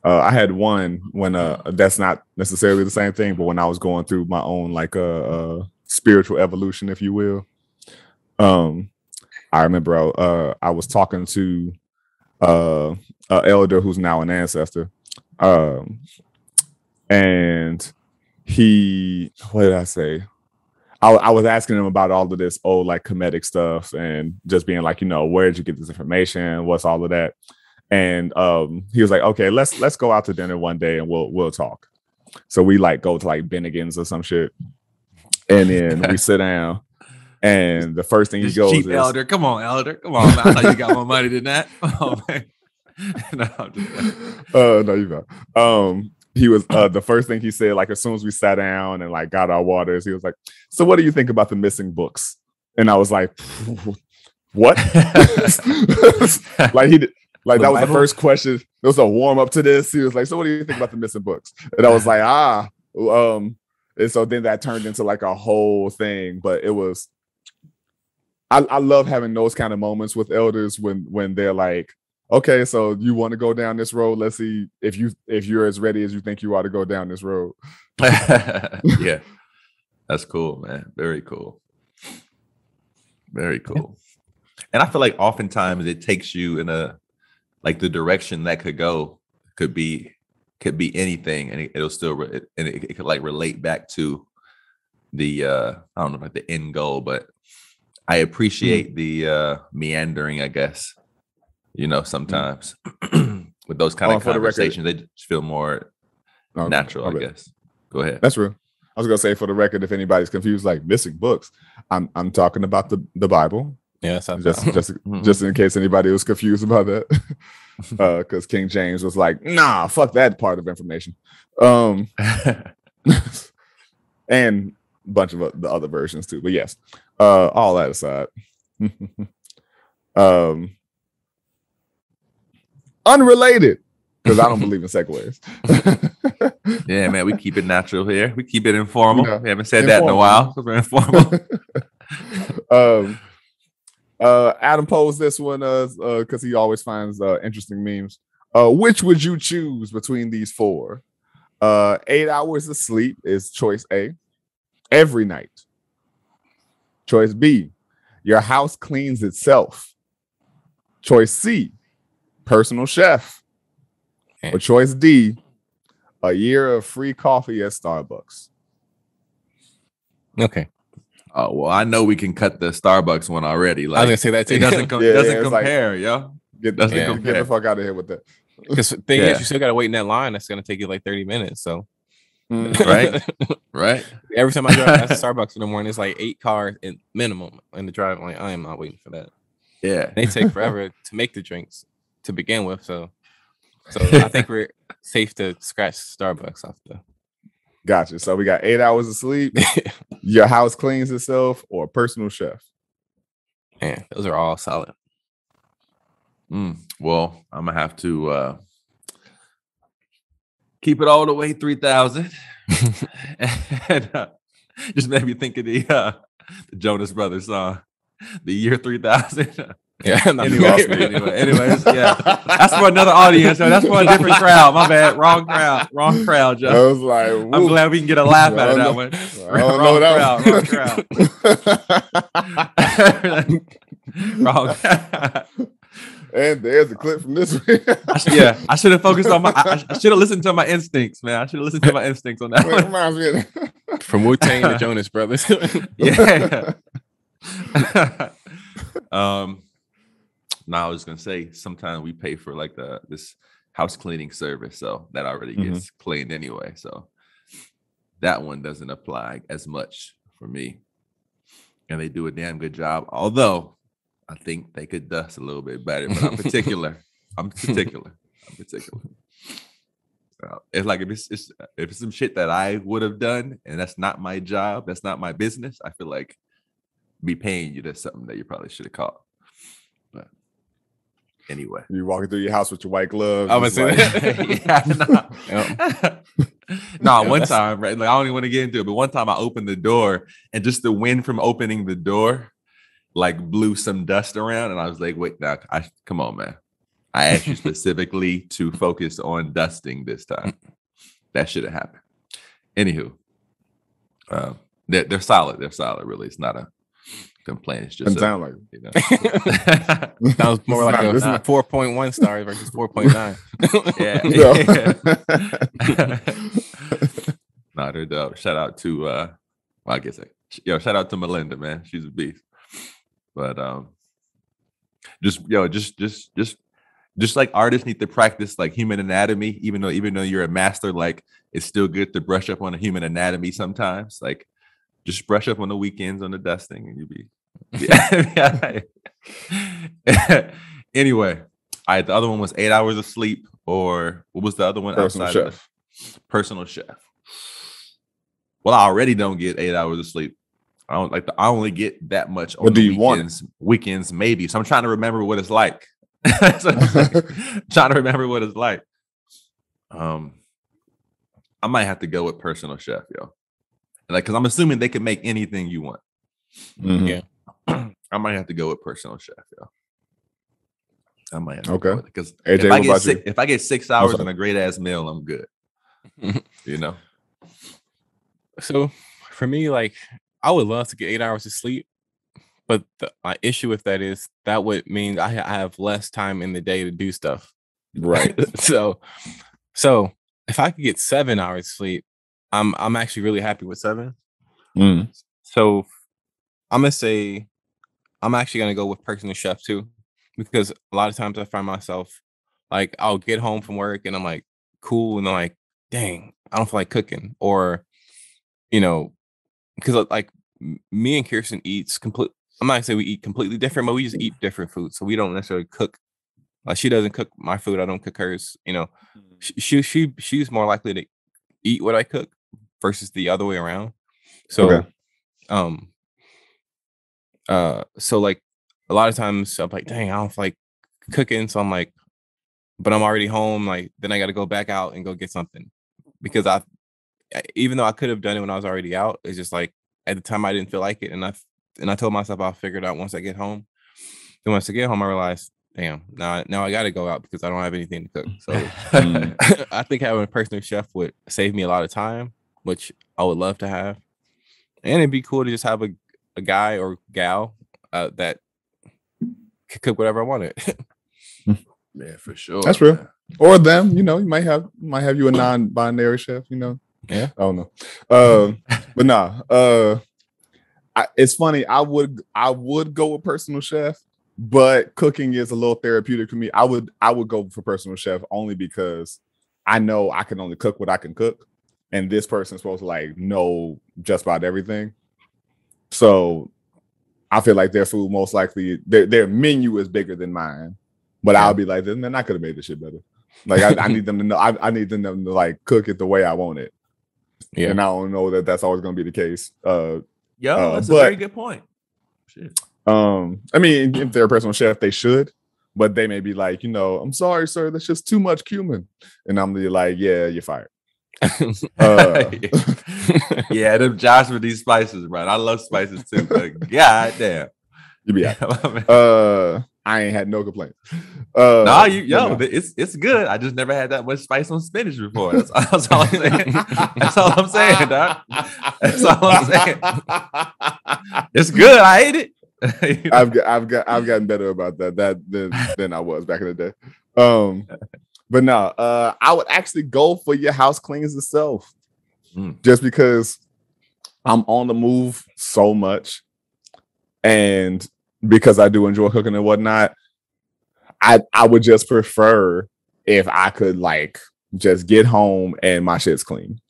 I had one when that's not necessarily the same thing, but when I was going through my own like spiritual evolution, if you will. I remember I was talking to an elder who's now an ancestor, and what did I say? I was asking him about all of this old like Kemetic stuff and just being like, where did you get this information? What's all of that? And he was like, okay, let's go out to dinner one day and we'll talk. So we like go to like Bennigan's or some shit, and then we sit down. And the first thing he goes cheap is, elder, come on, elder, come on. I thought you got more money than that. Oh man, no, you're not. He was the first thing he said, like as soon as we sat down and like got our waters, he was like, "So what do you think about the missing books?" And I was like, "What?" Like he did. Like that was the first question. There was a warm up to this. He was like, "So what do you think about the missing books?" And I was like, and so then that turned into like a whole thing. But it was, I love having those kind of moments with elders when they're like, okay, so you want to go down this road? Let's see if you're as ready as you think you ought to go down this road. Yeah, that's cool, man. Very cool. Very cool. And I feel like oftentimes it takes you in a like the direction that could be anything, and it'll still it could like relate back to the I don't know like the end goal, but I appreciate the meandering, I guess. Sometimes with those kind of conversations, they just feel more natural, I guess. Go ahead. That's real. I was gonna say, for the record, if anybody's confused, like missing books, I'm talking about the Bible. Yeah, just in case anybody was confused about that, because King James was like, "Nah, fuck that part of information," and a bunch of the other versions too. But yes, all that aside, unrelated, because I don't believe in segues. Yeah, man, we keep it natural here. We keep it informal. We haven't said that in a while. We're informal. Adam posed this one because he always finds interesting memes. Which would you choose between these four? 8 hours of sleep is choice A, every night. Choice B, your house cleans itself. Choice C, personal chef. Or choice D, a year of free coffee at Starbucks. Okay. Oh, well, I know we can cut the Starbucks one already. Like, I was gonna say that too. It doesn't compare, yo. Get the fuck out of here with that. Because the thing is, you still gotta wait in that line. That's gonna take you like 30 minutes. So right. Every time I drive past Starbucks in the morning, it's like 8 cars in minimum in the drive. Like, I am not waiting for that. Yeah. They take forever to make the drinks to begin with. So I think we're safe to scratch Starbucks off the. Gotcha. So we got 8 hours of sleep. Your house cleans itself, or a personal chef. Man, those are all solid. Well, I'm gonna have to keep it all the way 3,000. And just made me think of the Jonas Brothers song, "The Year 3000." Yeah. Anyways, yeah. That's for another audience. So that's for a different crowd. My bad. Wrong crowd, Joe. I was like, I'm glad we can get a laugh out of that one. Wrong crowd. And there's a clip from this week. I should have focused on I should have listened to my instincts, man. I should have listened to my instincts on that one. Reminds me of From Wu-Tang to Jonas Brothers. Yeah. Now I was gonna say sometimes we pay for like this house cleaning service, so that already gets cleaned anyway. So that one doesn't apply as much for me, and they do a damn good job. Although I think they could dust a little bit better, but I'm particular. It's like if it's some shit that I would have done, and that's not my job, that's not my business, I feel like be paying you to something that you probably should have caught. But anyway, you walking through your house with your white gloves. I was like, one time, right? Like I don't even want to get into it, but one time I opened the door, and just the wind from opening the door like blew some dust around, and I was like, "Wait, now, come on, man! I asked you specifically to focus on dusting this time. That should have happened." Anywho, they're solid. They're solid. Really, it's not a complaint. It's just sound like that was more like a 4.1 stars versus 4.9. Yeah. Nah, they're dope. Shout out to shout out to Melinda, man. She's a beast. But just like artists need to practice like human anatomy, even though you're a master, like it's still good to brush up on a human anatomy sometimes. Like just brush up on the weekends on the dusting, and you'll be Anyway, the other one was 8 hours of sleep, or what was the other one? Personal chef. Personal chef. Well, I already don't get 8 hours of sleep. I only get that much on the weekends. Weekends, maybe. So I'm trying to remember what it's like. I might have to go with personal chef, yo. Like, because I'm assuming they can make anything you want. Yeah. I might have to go with personal chef, yo. I might have to go with it. Because AJ, if I get 6 hours and a great ass meal, I'm good. You know? So for me, like, I would love to get 8 hours of sleep, but my issue with that is that would mean I have less time in the day to do stuff. Right. So if I could get 7 hours sleep, I'm actually really happy with 7. So I'm gonna say I'm actually gonna go with personal chef too, because a lot of times I find myself like I'll get home from work and I'm like, cool, and I'm like, dang, I don't feel like cooking, or because like me and Kirsten eats I'm not gonna say we eat completely different, but we just eat different food. So we don't necessarily cook. Like she doesn't cook my food, I don't cook hers. She's more likely to eat what I cook versus the other way around. So so like a lot of times I'm like, dang, I don't feel like cooking. So I'm like, but I'm already home. Like then I got to go back out and go get something, because even though I could have done it when I was already out, it's just like at the time I didn't feel like it, and I told myself I'll figure it out once I get home. Then once I get home, I realized, damn, now I got to go out because I don't have anything to cook. So I think having a personal chef would save me a lot of time, which I would love to have, and it'd be cool to just have a guy or gal that could cook whatever I wanted. Yeah, for sure. That's real. Man. Or them, you might have you a non-binary chef, Yeah. I don't know. But nah. It's funny. I would go with personal chef, but cooking is a little therapeutic for me. I would go for personal chef only because I know I can only cook what I can cook, and this person's supposed to like know just about everything. So I feel like their food most likely their menu is bigger than mine, but I'll be like, then I could have made this shit better. Like I need them to know. I need them to like cook it the way I want it. Yeah, and I don't know that that's always going to be the case. That's a very good point. Shit. I mean, if they're a personal chef, they should, but they may be like, I'm sorry, sir, that's just too much cumin, and I'm like, yeah, you're fired. Yeah, them Josh with these spices, bro. I love spices too, but god damn, you be I ain't had no complaints. It's good. I just never had that much spice on spinach before. That's all I'm saying. That's all I'm saying, dog. That's all I'm saying. It's good. I ate it. I've gotten better about that than I was back in the day. But no, I would actually go for your house cleans itself, just because I'm on the move so much, and because I do enjoy cooking and whatnot. I would just prefer if I could like just get home and my shit's clean.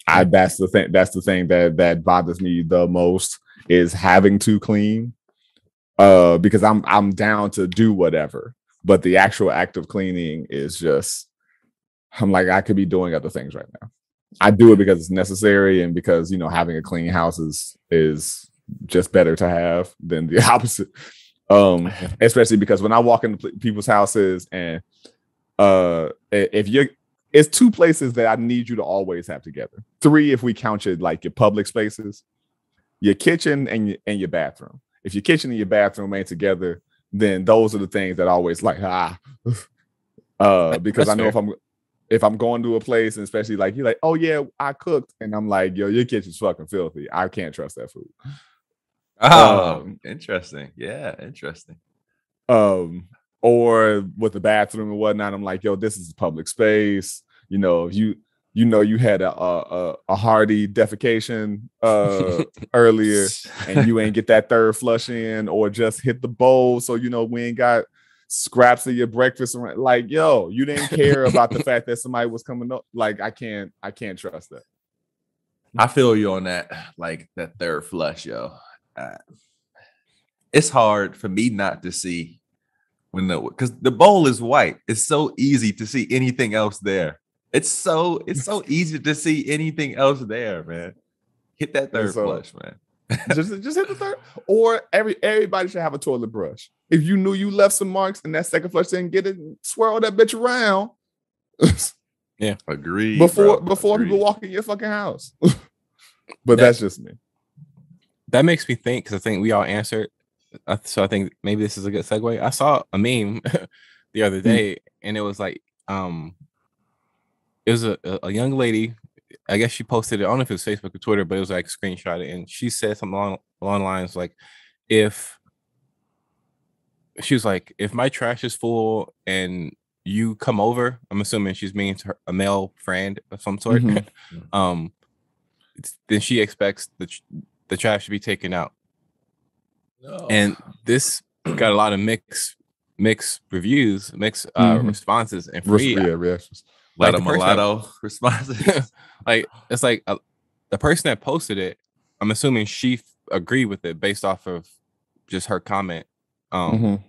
That's the thing. That's the thing that bothers me the most is having to clean. Because I'm down to do whatever, but the actual act of cleaning is just, I'm like, I could be doing other things right now. I do it because it's necessary and because having a clean house is just better to have than the opposite. Especially because when I walk into people's houses and it's two places that I need you to always have together. 3 if we count your public spaces, your kitchen and your bathroom. If your kitchen and your bathroom ain't together, then those are the things that I always because that's I know fair. if I'm going to a place and especially like you're like, oh yeah, I cooked, and I'm like, yo, your kitchen's fucking filthy. I can't trust that food. Interesting. Yeah, interesting. Or with the bathroom and whatnot, I'm like, yo, this is public space. You had a hearty defecation earlier, and you ain't get that third flush in, or just hit the bowl, so we ain't got scraps of your breakfast around. Like, yo, you didn't care about the fact that somebody was coming up. Like, I can't trust that. I feel you on that. Like that third flush, yo. It's hard for me not to see because the bowl is white. It's so easy to see anything else there. It's so easy to see anything else there, man. Hit that third flush, man. just hit the third. Or everybody should have a toilet brush. If you knew you left some marks and that second flush didn't get it, swirl that bitch around. Yeah, agreed. Before people walk in your fucking house. But that's just me. That makes me think, because I think we all answered. So I think maybe this is a good segue. I saw a meme the other day, and it was like, it was a young lady. I guess she posted it. I don't know if it was Facebook or Twitter, but it was like screenshot it, and she said something along the lines like, if my trash is full and you come over, I'm assuming she's meaning to a male friend of some sort. Mm-hmm. Then she expects the trash to be taken out. No. And this got a lot of mixed reviews, responses, and reactions. A lot of mulatto responses. Like, it's like the person that posted it, I'm assuming she agreed with it based off of just her comment. And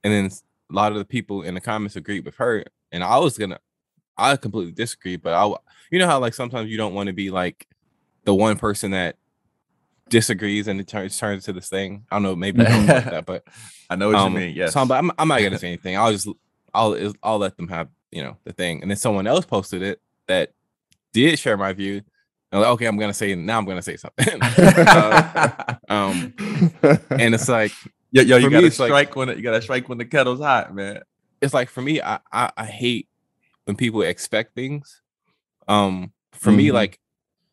then a lot of the people in the comments agreed with her, and I completely disagree. But how like sometimes you don't want to be like the one person that disagrees and it turns into this thing. I don't know, maybe don't like that, but I know what you mean. Yes, but I'm not gonna say anything. I'll let them have the thing. And then someone else posted it that did share my view. And like, okay, I'm gonna say something. And it's like, yo, you gotta strike when the kettle's hot, man. It's like, for me, I hate when people expect things. For me, like,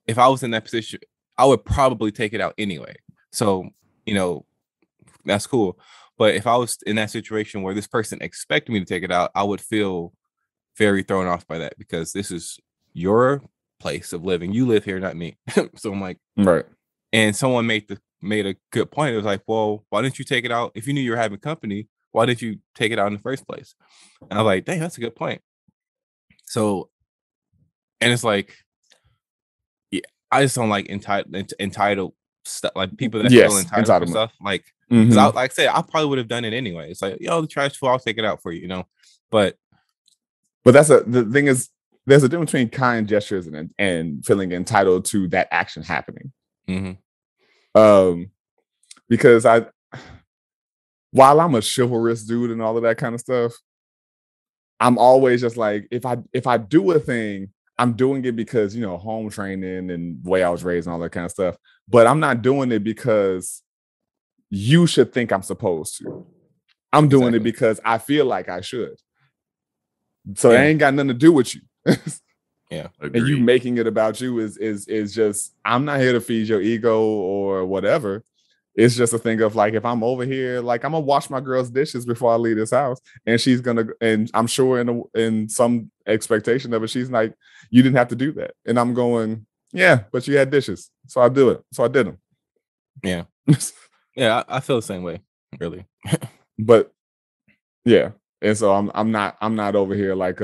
if I was in that position, I would probably take it out anyway. So, that's cool. But if I was in that situation where this person expected me to take it out, I would feel very thrown off by that, because this is your place of living. You live here, not me. So I'm like, right. And someone made a good point. It was like, well, why didn't you take it out? If you knew you were having company, why didn't you take it out in the first place? And I was like, dang, that's a good point. So, and it's like, I just don't like entitled stuff, like people that feel entitled for stuff. Like, because like I said, I probably would have done it anyway. It's like, yo, the trash full, I'll take it out for you, you know. But the thing is, there's a difference between kind gestures and feeling entitled to that action happening. Because while I'm a chivalrous dude and all of that kind of stuff, I'm always just like, if I do a thing, I'm doing it because, you know, home training and the way I was raised and all that kind of stuff. But I'm not doing it because you should think I'm supposed to. I'm doing it because I feel like I should. So it ain't got nothing to do with you. Yeah. And you making it about you is just, I'm not here to feed your ego or whatever. It's just a thing of like, if I'm over here, like I'm gonna wash my girl's dishes before I leave this house, and she's gonna, and I'm sure in some expectation of it, she's like, you didn't have to do that, and I'm going, yeah, but you had dishes, so I do it, so I did them. Yeah, yeah, I feel the same way, really. But yeah, and so I'm not over here like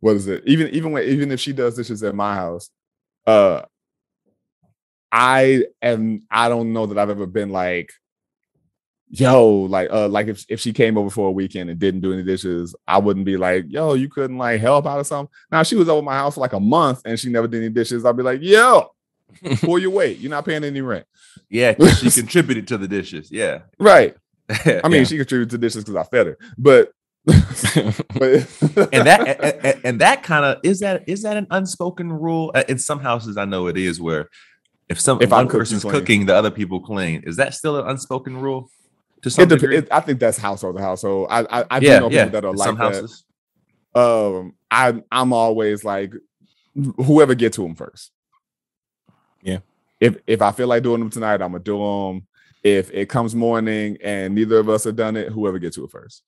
what is it? Even if she does dishes at my house, I don't know that I've ever been like, yo, like if she came over for a weekend and didn't do any dishes, I wouldn't be like, yo, you couldn't like help out or something. Now she was over my house for like a month and she never did any dishes, I'd be like, yo, pull your weight. You're not paying any rent. Yeah, she contributed to the dishes. Yeah. Right. I mean, she contributed to dishes because I fed her, but and that kind of is that an unspoken rule in some houses? I know it is, where if one person's cooking, the other people clean. Is that still an unspoken rule? To some degree? I think that's household to household. I do know people that are like some houses. I'm always like, whoever get to them first. Yeah. If I feel like doing them tonight, I'm gonna do them. If it comes morning and neither of us have done it, whoever gets to it first.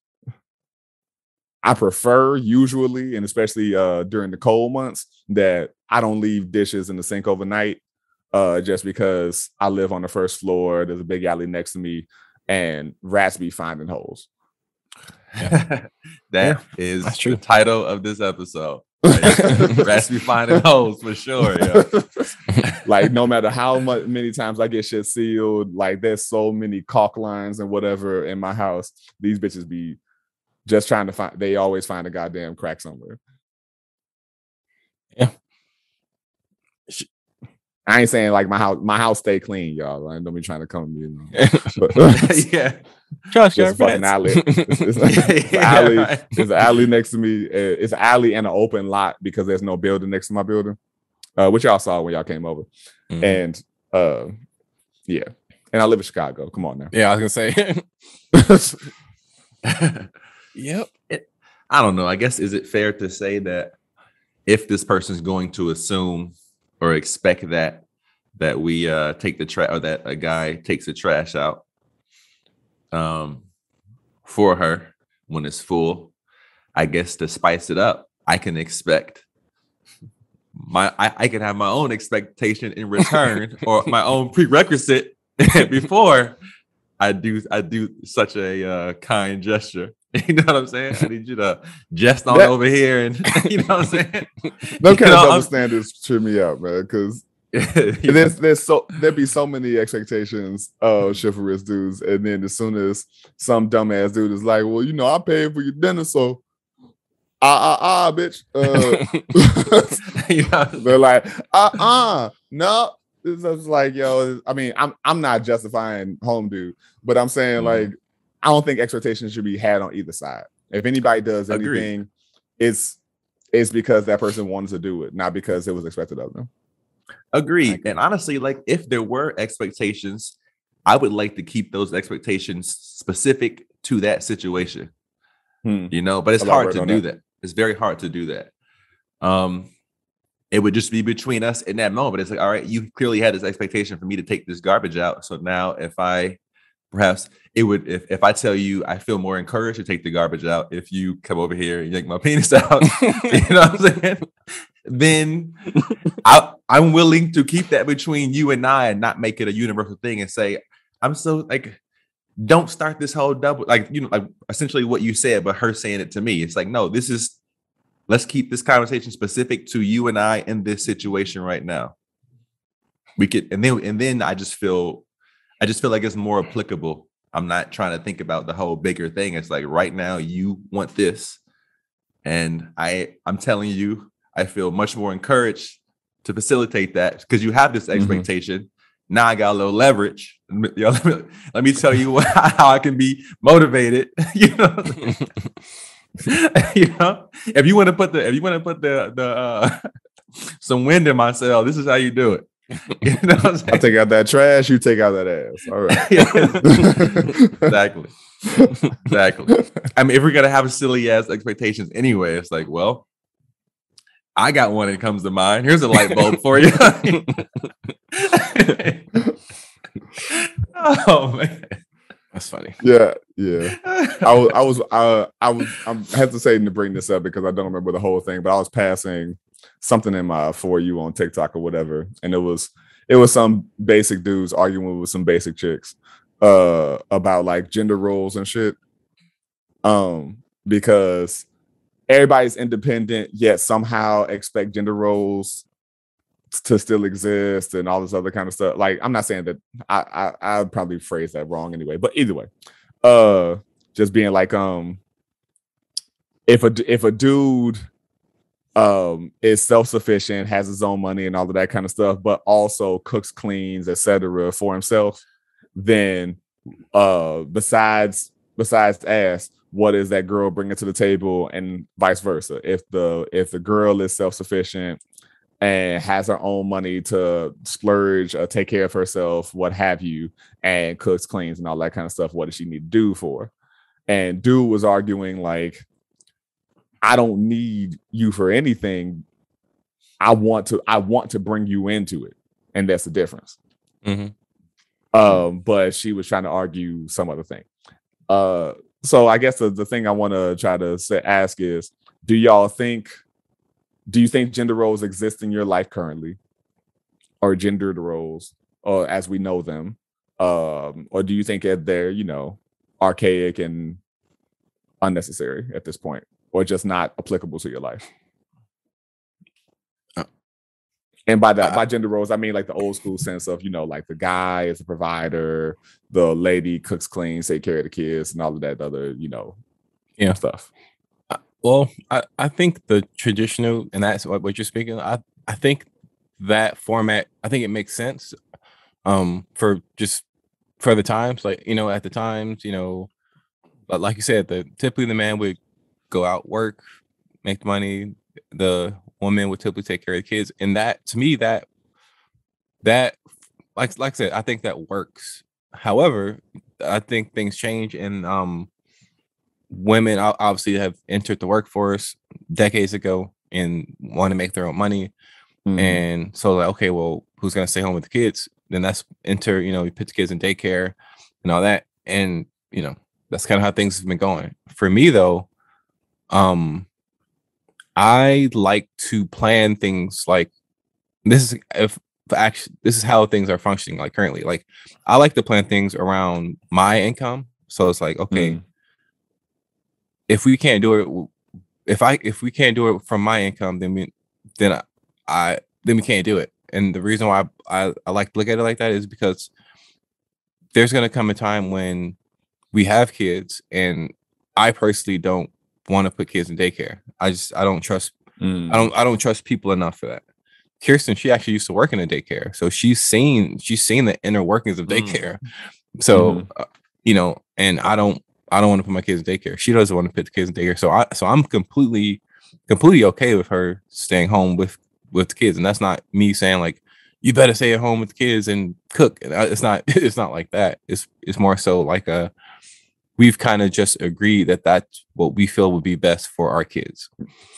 I prefer usually, and especially during the cold months, that I don't leave dishes in the sink overnight. Just because I live on the first floor, there's a big alley next to me, and rats be finding holes. That is the title of this episode. Right? Rats be finding holes for sure. Yeah. Like no matter how many times I get shit sealed, like there's so many caulk lines and whatever in my house. These bitches be just trying to find. They always find a goddamn crack somewhere. Yeah. I ain't saying like my house stay clean, y'all. I don't be trying to come, you know. But, yeah. Trust your fucking alley. There's an alley next to me. It's an alley and an open lot because there's no building next to my building, which y'all saw when y'all came over. And yeah, and I live in Chicago. Come on now. Yeah, I was gonna say. Yep. I don't know. I guess, is it fair to say that if this person's going to assume or expect that we take the trash, or that a guy takes the trash out for her when it's full, I guess to spice it up, I can expect I can have my own expectation in return or my own prerequisite before I do such a kind gesture. You know what I'm saying? I need you to jest on over here, and you know what I'm saying. Those kind of double standards trip me out, man. Because there'd be so many expectations of chivalrous dudes, and then as soon as some dumbass dude is like, "Well, you know, I paid for your dinner, so bitch," they're like, no. It's like, yo. I mean, I'm not justifying home dude, but I'm saying like, I don't think expectations should be had on either side. If anybody does anything, it's because that person wanted to do it, not because it was expected of them. Agreed. And honestly, like if there were expectations, I would like to keep those expectations specific to that situation. You know, but it's hard to do that. It's very hard to do that. It would just be between us in that moment. It's like, all right, you clearly had this expectation for me to take this garbage out. So now if I tell you I feel more encouraged to take the garbage out if you come over here and yank my penis out, you know what I'm saying? Then I'm willing to keep that between you and I and not make it a universal thing and say, I'm so like, don't start this whole double, like, you know, like essentially what you said, but her saying it to me. It's like, no, let's keep this conversation specific to you and I in this situation right now. we could, and then I just feel like it's more applicable. I'm not trying to think about the whole bigger thing. It's like right now you want this, and I'm telling you, I feel much more encouraged to facilitate that because you have this expectation. Now I got a little leverage. Let me tell you how I can be motivated. You know, if you want to put the some wind in my sail, this is how you do it. You know what I'm saying? I take out that trash, you take out that ass. All right. Exactly. I mean, if we're gonna have silly ass expectations anyway, it's like, well, I got one that comes to mind. Here's a light bulb for you. Oh man, that's funny. Yeah. I'm hesitating to bring this up because I don't remember the whole thing, but I was passing something in my For You on TikTok or whatever, and it was some basic dudes arguing with some basic chicks about like gender roles and shit. Because everybody's independent, yet somehow expect gender roles to still exist and all this other kind of stuff. Like, I'm not saying that I probably phrased that wrong anyway, but either way, just being like, if a dude is self-sufficient, has his own money and all of that kind of stuff, but also cooks, cleans, etc. for himself, then besides ass, what is that girl bringing to the table, and vice versa. If the girl is self-sufficient and has her own money to splurge, take care of herself, what have you, and cooks, cleans, and all that kind of stuff, what does she need to do for? And dude was arguing like, I don't need you for anything. I want to bring you into it, and that's the difference. But she was trying to argue some other thing. So I guess the thing I want to try to ask is, do you think gender roles exist in your life currently, or gendered roles, or as we know them, or do you think that they're archaic and unnecessary at this point, or just not applicable to your life? And by gender roles, I mean like the old school sense of, like the guy is a provider, the lady cooks, cleans, take care of the kids, and all of that other, stuff. Well, I think the traditional, and that's what you're speaking of, I think that format, I think it makes sense for the times, like, at the times, but like you said, typically the man would go out, work, make money, the woman would typically take care of the kids, and that, to me, that like I said, I think that works. However, I think things change, and women obviously have entered the workforce decades ago and want to make their own money. And so like, okay, well, who's going to stay home with the kids? Then that's you put the kids in daycare and all that. And, that's kind of how things have been going. For me though, I like to plan things like this is how things are functioning like currently. Like, I like to plan things around my income. So it's like, okay, if we can't do it, if we can't do it from my income, then we can't do it. And the reason why I like to look at it like that is because there's going to come a time when we have kids, and I personally don't want to put kids in daycare. I don't trust I don't trust people enough for that. Kirsten, she actually used to work in a daycare, so she's seen the inner workings of daycare. So and I don't want to put my kids in daycare. She doesn't want to put the kids in daycare. So I'm completely okay with her staying home with the kids. And that's not me saying like, you better stay at home with the kids and cook. It's not like that. It's more so like we've kind of just agreed that that's what we feel would be best for our kids.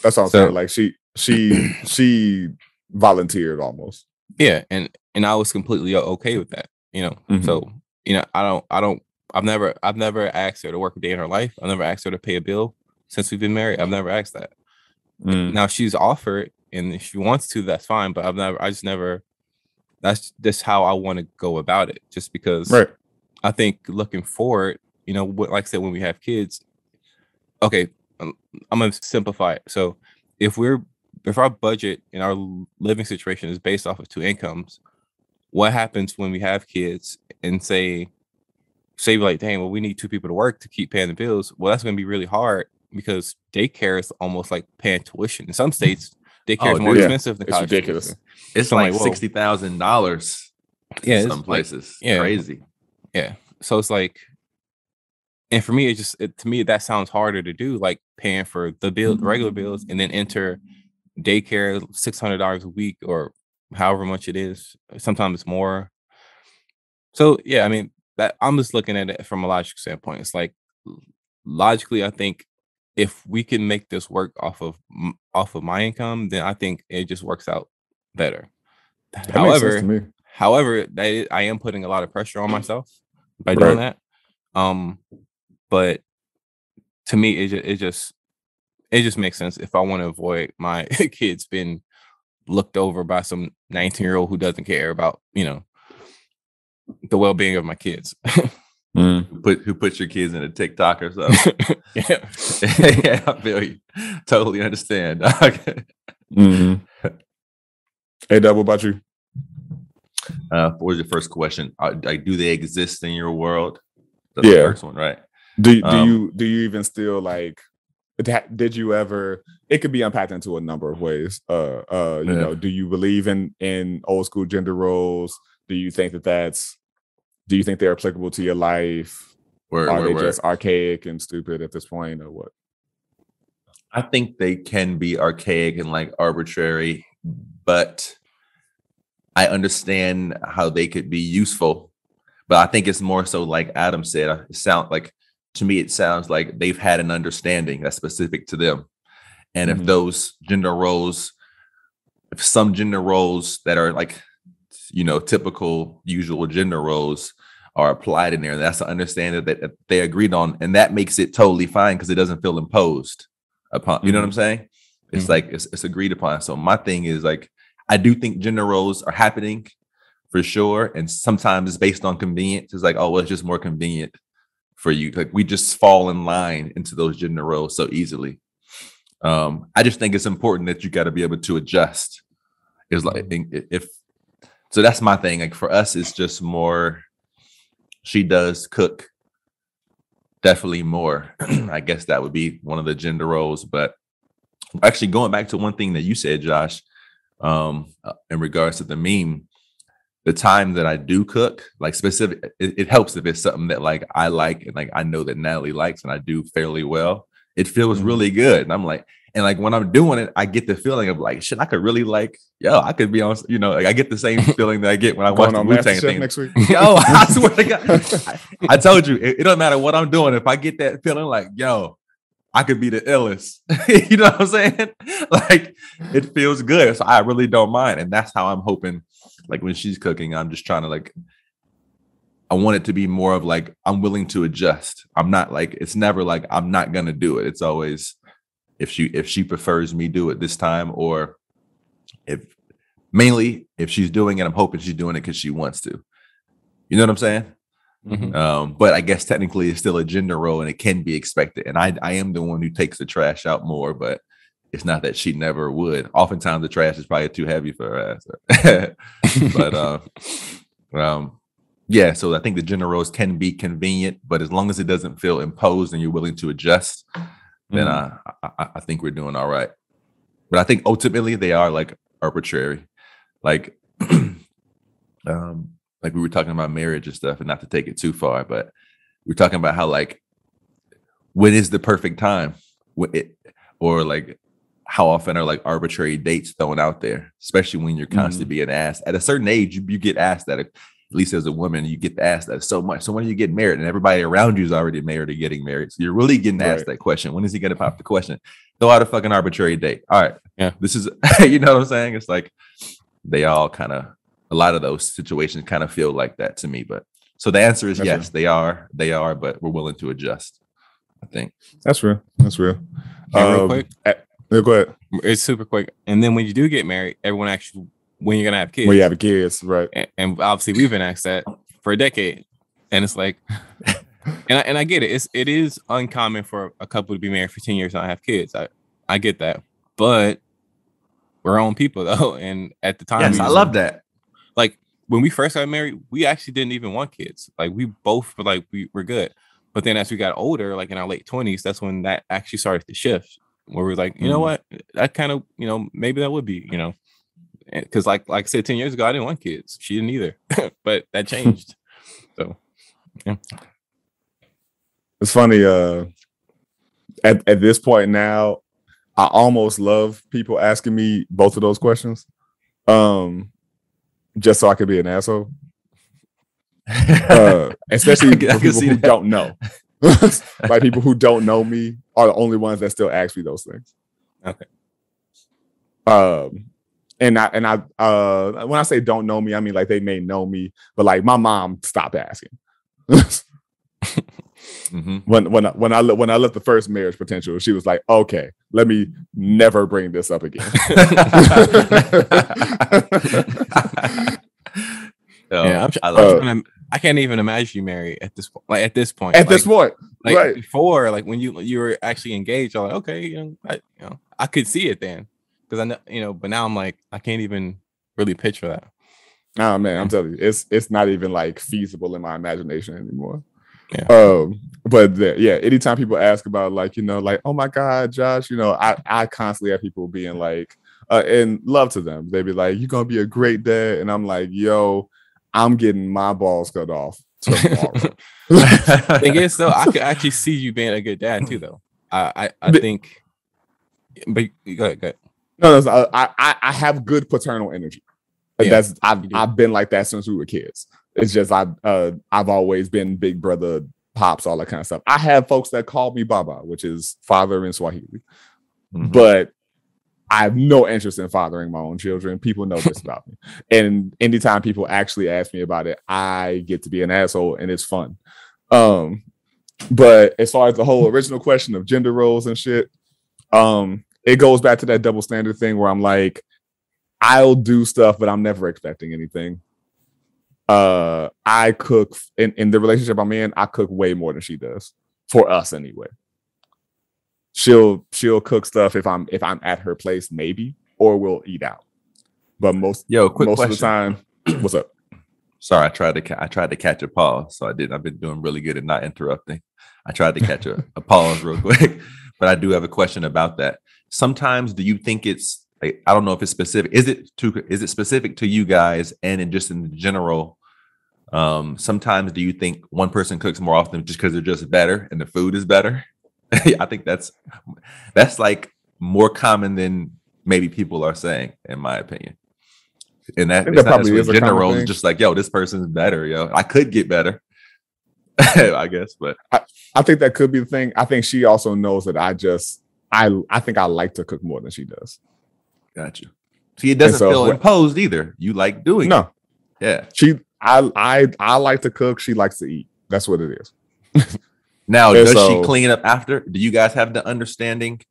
That's what I'm saying. Like she volunteered almost. Yeah. And I was completely okay with that, So, I've never asked her to work a day in her life. I've never asked her to pay a bill since we've been married. I've never asked that. Now she's offered, and if she wants to, that's fine. But that's just how I want to go about it. Just because I think looking forward, like I said, when we have kids, okay, I'm going to simplify it. So if our budget and our living situation is based off of two incomes, what happens when we have kids and say like, dang, well, we need 2 people to work to keep paying the bills. Well, that's going to be really hard because daycare is almost like paying tuition. In some states, daycare is more expensive than college. It's ridiculous. Tuition. It's like $60,000. Yeah, in some places. Like, crazy. Yeah. So it's like, and for me, to me that sounds harder to do, like paying for the regular bills, and then enter daycare $600 a week or however much it is. Sometimes it's more. So yeah, I mean, that I'm just looking at it from a logical standpoint. It's like, logically, I think if we can make this work off of my income, then I think it just works out better. However, I am putting a lot of pressure on myself by doing that. But to me, it just makes sense if I want to avoid my kids being looked over by some 19-year-old who doesn't care about, the well-being of my kids. Who puts your kids in a TikTok or something. Yeah, I feel you. Totally understand. Hey, Dub, what about you? What was your first question? Do they exist in your world? That's the first one, right? Do you even still like? Did you ever? It could be unpacked into a number of ways. You know, do you believe in old school gender roles? Do you think do you think they're applicable to your life? Or are they just archaic and stupid at this point, or what? I think they can be archaic and like arbitrary, but I understand how they could be useful. But I think it's more so like Adam said. To me, it sounds like they've had an understanding that's specific to them. And if those gender roles, if some gender roles that are like, typical, usual gender roles are applied in there, that's an understanding that they agreed on. And that makes it totally fine because it doesn't feel imposed upon, you know what I'm saying? It's like, it's agreed upon. So my thing is like, I do think gender roles are happening for sure. And sometimes it's based on convenience. It's like, oh, well, it's just more convenient for you. Like we just fall in line into those gender roles so easily. I just think it's important that you got to be able to adjust. It's like, so that's my thing. Like for us, it's just more, she does cook definitely more. I guess that would be one of the gender roles. But actually going back to one thing that you said, Josh, in regards to the meme, the time that I do cook, like specific, it helps if it's something that like I like and like I know that Natalie likes and I do fairly well. It feels really good. And I'm like, and like when I'm doing it, I get the feeling of like, shit, I could really like, I could be on, like I get the same feeling that I get when I watch the Wu-Tang thing next week. I swear to God, I told you, it doesn't matter what I'm doing. If I get that feeling like, I could be the illest. You know what I'm saying? Like it feels good. So I really don't mind. And that's how I'm hoping, like when she's cooking, I'm just trying to like, I want it to be more of like, I'm willing to adjust. I'm not like, it's never like, I'm not going to do it. It's always, if she prefers me do it this time, or if she's doing it, I'm hoping she's doing it because she wants to. You know what I'm saying? But I guess technically it's still a gender role and it can be expected. And I am the one who takes the trash out more, but it's not that she never would. Oftentimes the trash is probably too heavy for her ass. But yeah, so I think the gender roles can be convenient, but as long as it doesn't feel imposed and you're willing to adjust, then I think we're doing all right. But I think ultimately they are like arbitrary. Like like we were talking about marriage and stuff, and not to take it too far, but we're talking about how like, when is the perfect time? Or like how often are like arbitrary dates thrown out there, especially when you're constantly being asked. At a certain age, you get asked that, at least as a woman, you get asked that so much. So when you get married and everybody around you is already married or getting married, so you're really getting asked that question. When is he going to pop the question? Throw out a fucking arbitrary date. All right. Yeah. This is, you know what I'm saying? It's like they all kind of, a lot of those situations kind of feel like that to me. But so the answer is yes, they are, but we're willing to adjust, I think. That's real. Real quick. Go ahead. It's super quick. And then when you do get married, everyone asks you when you're gonna have kids. When you have kids, right? And obviously we've been asked that for a decade, and it's like, and I get it. It is uncommon for a couple to be married for 10 years and not have kids. I get that, but we're our own people though. And at the time, yes, I love that. Like when we first got married, we actually didn't even want kids. Like we both were like we were good. But then as we got older, like in our late 20s, that's when that actually started to shift. Where we're like, you know what, that kind of, maybe that would be, because like I said, 10 years ago, I didn't want kids. She didn't either, but that changed. So, yeah. It's funny. At this point now, I almost love people asking me both of those questions, just so I could be an asshole. Especially for people who don't know. Like people who don't know me are the only ones that still ask me those things. Okay. And I when I say don't know me, I mean like they may know me, but like my mom stopped asking. When I left the first marriage potential, she was like, "Okay, let me never bring this up again." Yeah, I can't even imagine you married at this point. Like at this point, like right before, like when you were actually engaged, I'm like, okay, I could see it then, because I know, but now I'm like, I can't even really picture that. Oh man, I'm telling you, it's not even like feasible in my imagination anymore. Yeah. But anytime people ask about like, like, oh my God, Josh, I constantly have people being like, and love to them. They be like, you're gonna be a great dad, and I'm like, yo, I'm getting my balls cut off tomorrow. Thing is, though, I could actually see you being a good dad too, though. I think, but go ahead. No, I have good paternal energy. Yeah, I've been like that since we were kids. It's just I've always been big brother, pops, all that kind of stuff. I have folks that call me Baba, which is father in Swahili, but I have no interest in fathering my own children. People know this about me, and anytime people actually ask me about it, I get to be an asshole, and it's fun. But as far as the whole original question of gender roles and shit, it goes back to that double standard thing where I'm like, I'll do stuff, but I'm never expecting anything. I cook in the relationship I'm in. I cook way more than she does for us anyway. She'll cook stuff if I'm at her place, maybe, or we'll eat out. But most of the time, what's up? Sorry, I tried to catch a pause, so I didn't. I've been doing really good at not interrupting. I tried to catch a pause real quick, but I do have a question about that. Sometimes, do you think it's? I don't know if it's specific. Is it specific to you guys and just in general? Sometimes do you think one person cooks more often just because they're just better and the food is better? I think that's like more common than maybe people are saying, in my opinion. And that probably is gender roles. Just like, yo, this person's better. Yo, I could get better, I guess. But I think that could be the thing. I think she also knows that I think I like to cook more than she does. Got you. See, it doesn't feel imposed either. You like doing it. Yeah. I like to cook. She likes to eat. That's what it is. Now, does she clean up after? Do you guys have the understanding?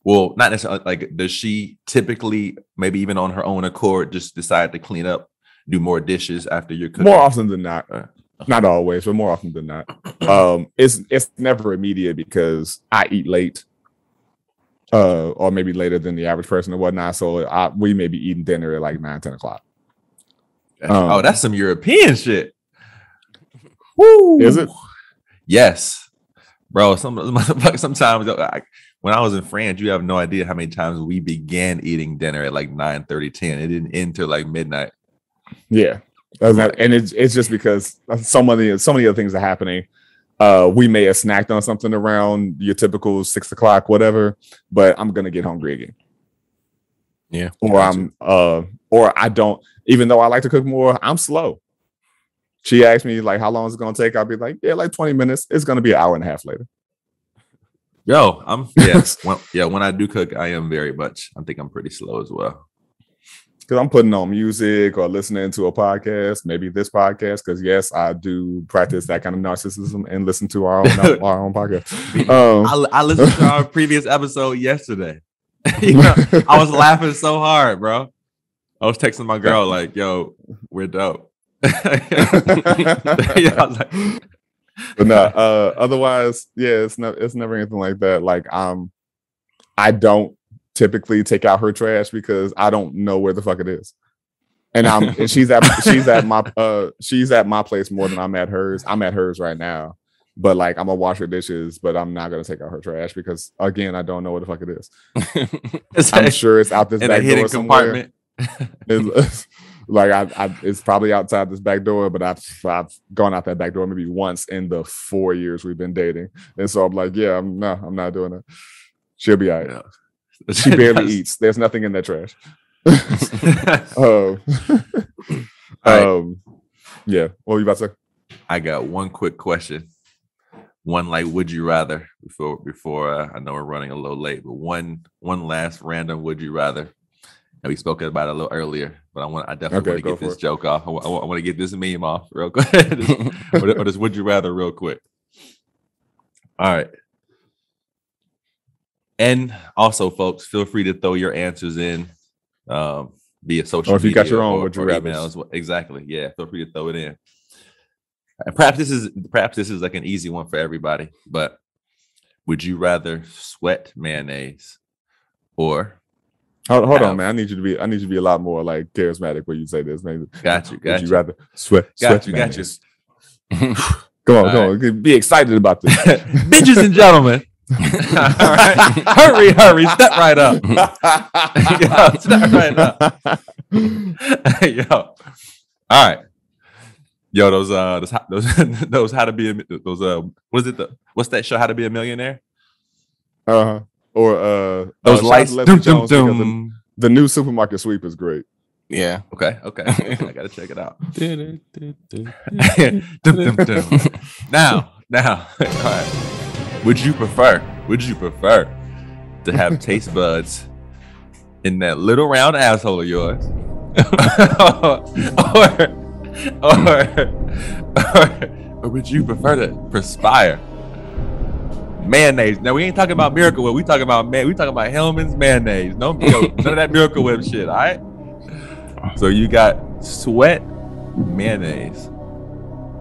Well, not necessarily. Like, does she typically, maybe even on her own accord, just decide to clean up, do more dishes after you're cooking? More often than not. Not always, but more often than not. It's never immediate because I eat late. Or maybe later than the average person or whatnot. So we may be eating dinner at like 9-10 o'clock. That's some European shit. Woo. Is it? Yes, bro. Sometimes when I was in France, you have no idea how many times we began eating dinner at like 9:30, 10. It didn't end till like midnight. Yeah, and it's just because so many other things are happening. We may have snacked on something around your typical 6 o'clock, whatever, but I'm gonna get hungry again. Yeah. Or I don't, even though I like to cook more, I'm slow. She asked me like, how long is it gonna take? I'll be like, yeah, like 20 minutes. It's gonna be an hour and a half later. Yo, when I do cook, I am I think I'm pretty slow as well. Because I'm putting on music or listening to a podcast, maybe this podcast. Because yes, I do practice that kind of narcissism and listen to our own podcast. I listened to our previous episode yesterday. I was laughing so hard, bro. I was texting my girl like, "Yo, we're dope." I was like, but no. Otherwise, yeah, it's never anything like that. Like I don't typically take out her trash because I don't know where the fuck it is. And she's at my place more than I'm at hers. I'm at hers right now. But like I'm gonna wash her dishes, but I'm not gonna take out her trash because again, I don't know what the fuck it is. I'm sure it's out this in back a hidden door somewhere. compartment. Like it's probably outside this back door, but I've gone out that back door maybe once in the 4 years we've been dating, and so I'm like, yeah, I'm not doing it. She'll be all right. Yeah. She barely eats. There's nothing in that trash. Yeah. What were you about to say? I got one quick question. One like, would you rather before I know we're running a little late, but one last random would you rather. And we spoke about it a little earlier, but I definitely want to get this joke off. I want to get this meme off real quick. or just would you rather real quick. All right. And also, folks, feel free to throw your answers in via social media. Or if you got your own, would you rather? Emails. Exactly. Yeah. Feel free to throw it in. And perhaps this is like an easy one for everybody, but would you rather sweat mayonnaise or hold on, man? I need you to be a lot more like charismatic when you say this. Maybe got you. Would you rather sweat mayonnaise? Come on, be excited about this. Bitches and gentlemen. All right. Hurry, step right up. Yo, step right up. Yo. All right. Yo, those how to be what's that show? How to Be a Millionaire? Or those lights. The new supermarket sweep is great. Yeah. Okay. I gotta check it out. Now. All right. Would you prefer to have taste buds in that little round asshole of yours, or would you prefer to perspire mayonnaise? Now we ain't talking about Miracle Whip. We talking about Hellman's mayonnaise. None of that Miracle Whip shit. All right. So you got sweat mayonnaise.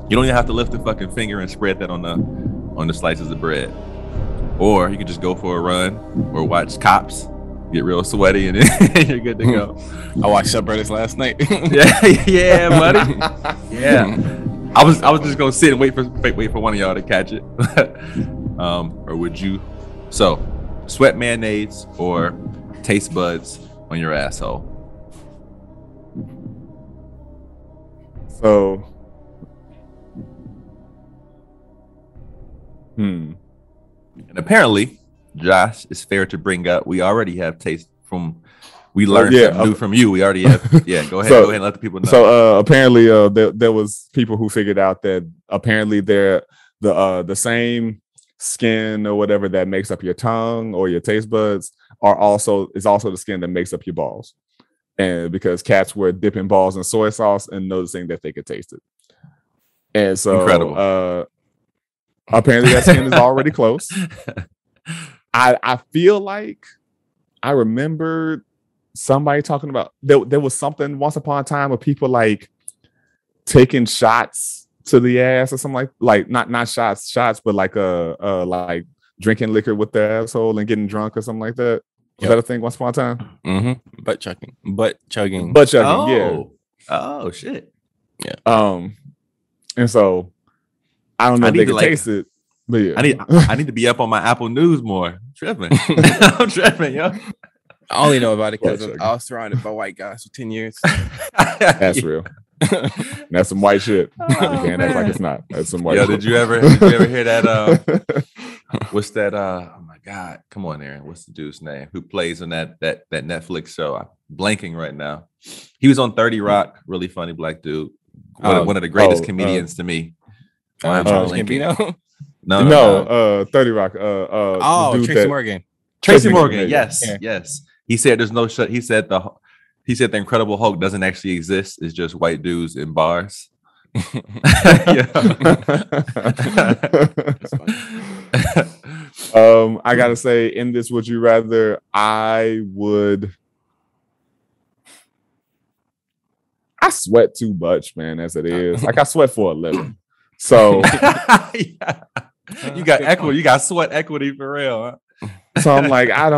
You don't even have to lift the fucking finger and spread that on the slices of bread. Or you can just go for a run or watch Cops, get real sweaty, and then you're good to go. I watched Subreddits last night. yeah, buddy. Yeah. I was just gonna sit and wait for one of y'all to catch it. Or would you sweat mayonnaise or taste buds on your asshole? So And apparently, Josh, it's fair to bring up, we already have taste from, we learned something new from you. We already have, go ahead and let the people know. So apparently there was people who figured out that apparently they're the same skin or whatever that makes up your tongue or your taste buds is also the skin that makes up your balls. And because cats were dipping balls in soy sauce and noticing that they could taste it. And so incredible. Apparently that skin is already close. I feel like I remember somebody talking about there was something once upon a time of people like taking shots to the ass or something like not shots, but like like drinking liquor with their asshole and getting drunk or something like that. Was that a thing once upon a time? Mm-hmm. Butt chugging. Yeah. Oh shit. Yeah. And so I don't know if they can taste it, but yeah. I need to be up on my Apple News more. I'm tripping. I'm tripping, yo. I only know about it because I was surrounded by white guys for 10 years. That's real. That's some white shit. You can't act like it's not. That's some white shit. Did you ever hear that? What's that? Oh my God. Come on, Aaron. What's the dude's name? Who plays in that Netflix show? I'm blanking right now. He was on 30 Rock. Really funny black dude. One of the greatest comedians to me. Charles Gambino? No, 30 Rock. Tracy Morgan. Tracy Morgan. Yes. He said there's no shut. He said the Incredible Hulk doesn't actually exist. It's just white dudes in bars. I gotta say, in this would you rather, I sweat too much, man, as it is. Like I sweat for a living. So you got equity, you got sweat equity for real. Huh? So I'm like, that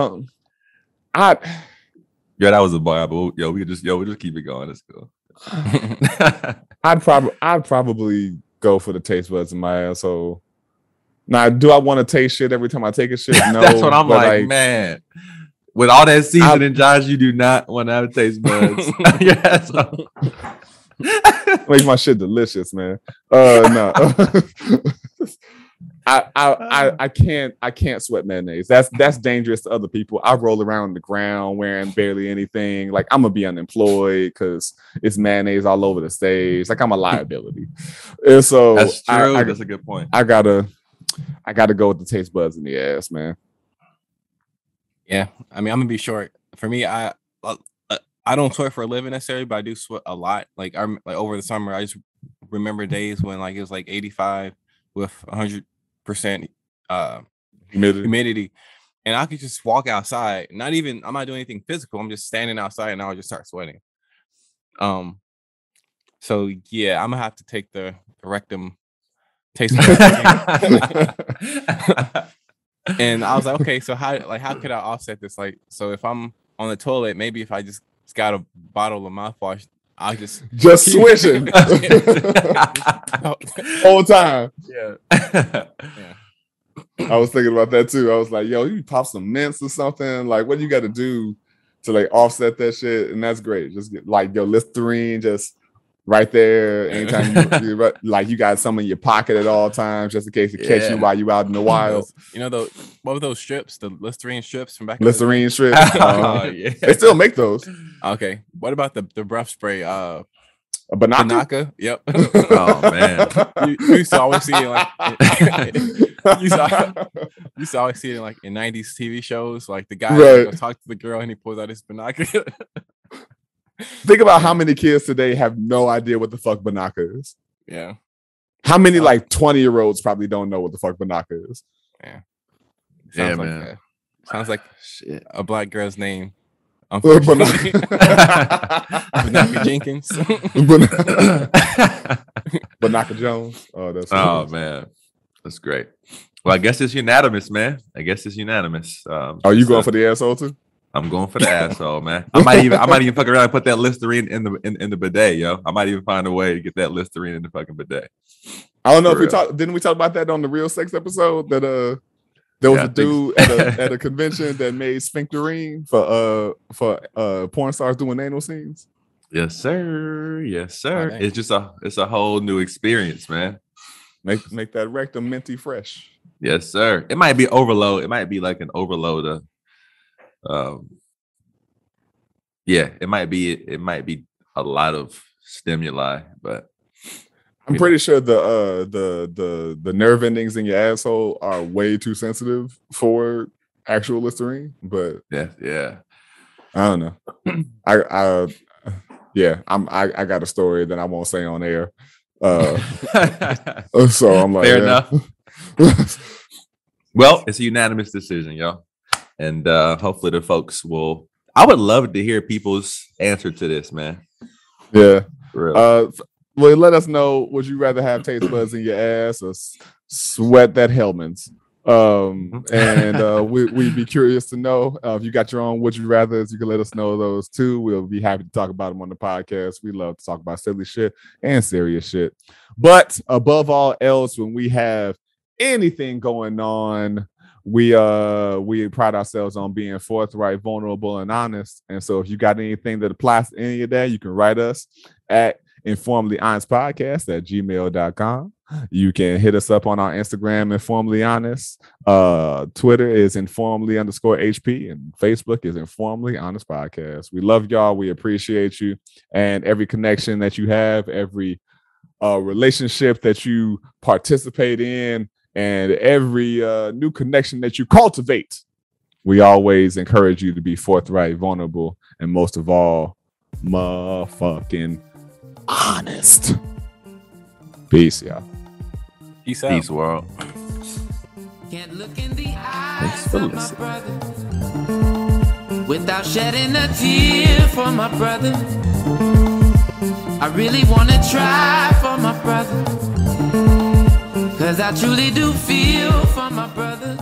was a bar, but we just keep it going. Let's go. I'd probably go for the taste buds in my asshole. Now, do I want to taste shit every time I take a shit? No. That's what I'm like, man. With all that seasoning, Josh, you do not want to have taste buds. Yes. Make my shit delicious, man. No. I can't sweat mayonnaise. That's dangerous to other people. I roll around the ground wearing barely anything. Like, I'm gonna be unemployed because it's mayonnaise all over the stage. Like, I'm a liability. And so that's true. That's a good point. I gotta go with the taste buds in the ass, man. Yeah, I mean, I'm gonna be short. For me, I don't sweat for a living necessarily, but I do sweat a lot. Like, I'm like over the summer, I just remember days when like it was like 85 with 100% humidity, and I could just walk outside. I'm not doing anything physical. I'm just standing outside, and I would just start sweating. So yeah, I'm gonna have to take the rectum taste. And I was like, okay, so how could I offset this? Like, so if I'm on the toilet, maybe if I just got a bottle of mouthwash, I'll just swishing whole time. Yeah. I was thinking about that too. I was like, yo, you pop some mints or something. Like, what do you got to do to like offset that shit? And that's great. Just get like your Listerine just right there. Anytime you got some in your pocket at all times, just in case it catch you while you out in the wild. You know, what were those strips? The Listerine strips from back. Listerine strips. Yeah. They still make those. Okay. What about the breath spray? A Banaka? Yep. Oh man. You used to always see it like you used to always see it like in 90s TV shows, like the guy talk to the girl and he pulls out his Banaka. Think about how many kids today have no idea what the fuck Banaka is. Yeah. How many like 20-year-olds probably don't know what the fuck Banaka is? Yeah. Man. Sounds like a black girl's name. Banaka Jenkins. Banaka Jones. Oh man. That's great. Well, I guess it's unanimous, man. Are you going for the asshole too? I'm going for the asshole, man. I might even fuck around and put that Listerine in the bidet, yo. I might even find a way to get that Listerine in the fucking bidet. I don't know if didn't we talk about that on the Real Sex episode that there was a dude at a convention that made sphincterine for porn stars doing anal scenes. Yes, sir. It's a whole new experience, man. Make that rectum minty fresh. Yes, sir. It might be overload. It might be like an overload of it might be a lot of stimuli, but I'm pretty sure the nerve endings in your asshole are way too sensitive for actual Listerine. But yeah. I don't know. I got a story that I won't say on air. So I'm like, fair enough. Well, it's a unanimous decision, y'all. And hopefully the folks will. I would love to hear people's answer to this, man. Yeah. Well, let us know. Would you rather have taste buds in your ass or sweat that Hellman's? And we'd be curious to know if you got your own would you rather's. You can let us know those too. We'll be happy to talk about them on the podcast. We love to talk about silly shit and serious shit. But above all else, when we have anything going on, we pride ourselves on being forthright, vulnerable, and honest. And so if you got anything that applies to any of that, you can write us at informedlyhonestpodcast@gmail.com. You can hit us up on our Instagram, Informedly Honest. Twitter is informedly_HP, and Facebook is Informedly Honest Podcast. We love y'all. We appreciate you, and every connection that you have, every relationship that you participate in, and every new connection that you cultivate. We always encourage you to be forthright, vulnerable, and most of all, motherfucking honest. Peace, y'all. Peace out. Peace, world. Can't look in the eyes Thanks for of my listening. brother without shedding a tear for my brother. I really want to try for my brother, 'cause I truly do feel for my brother.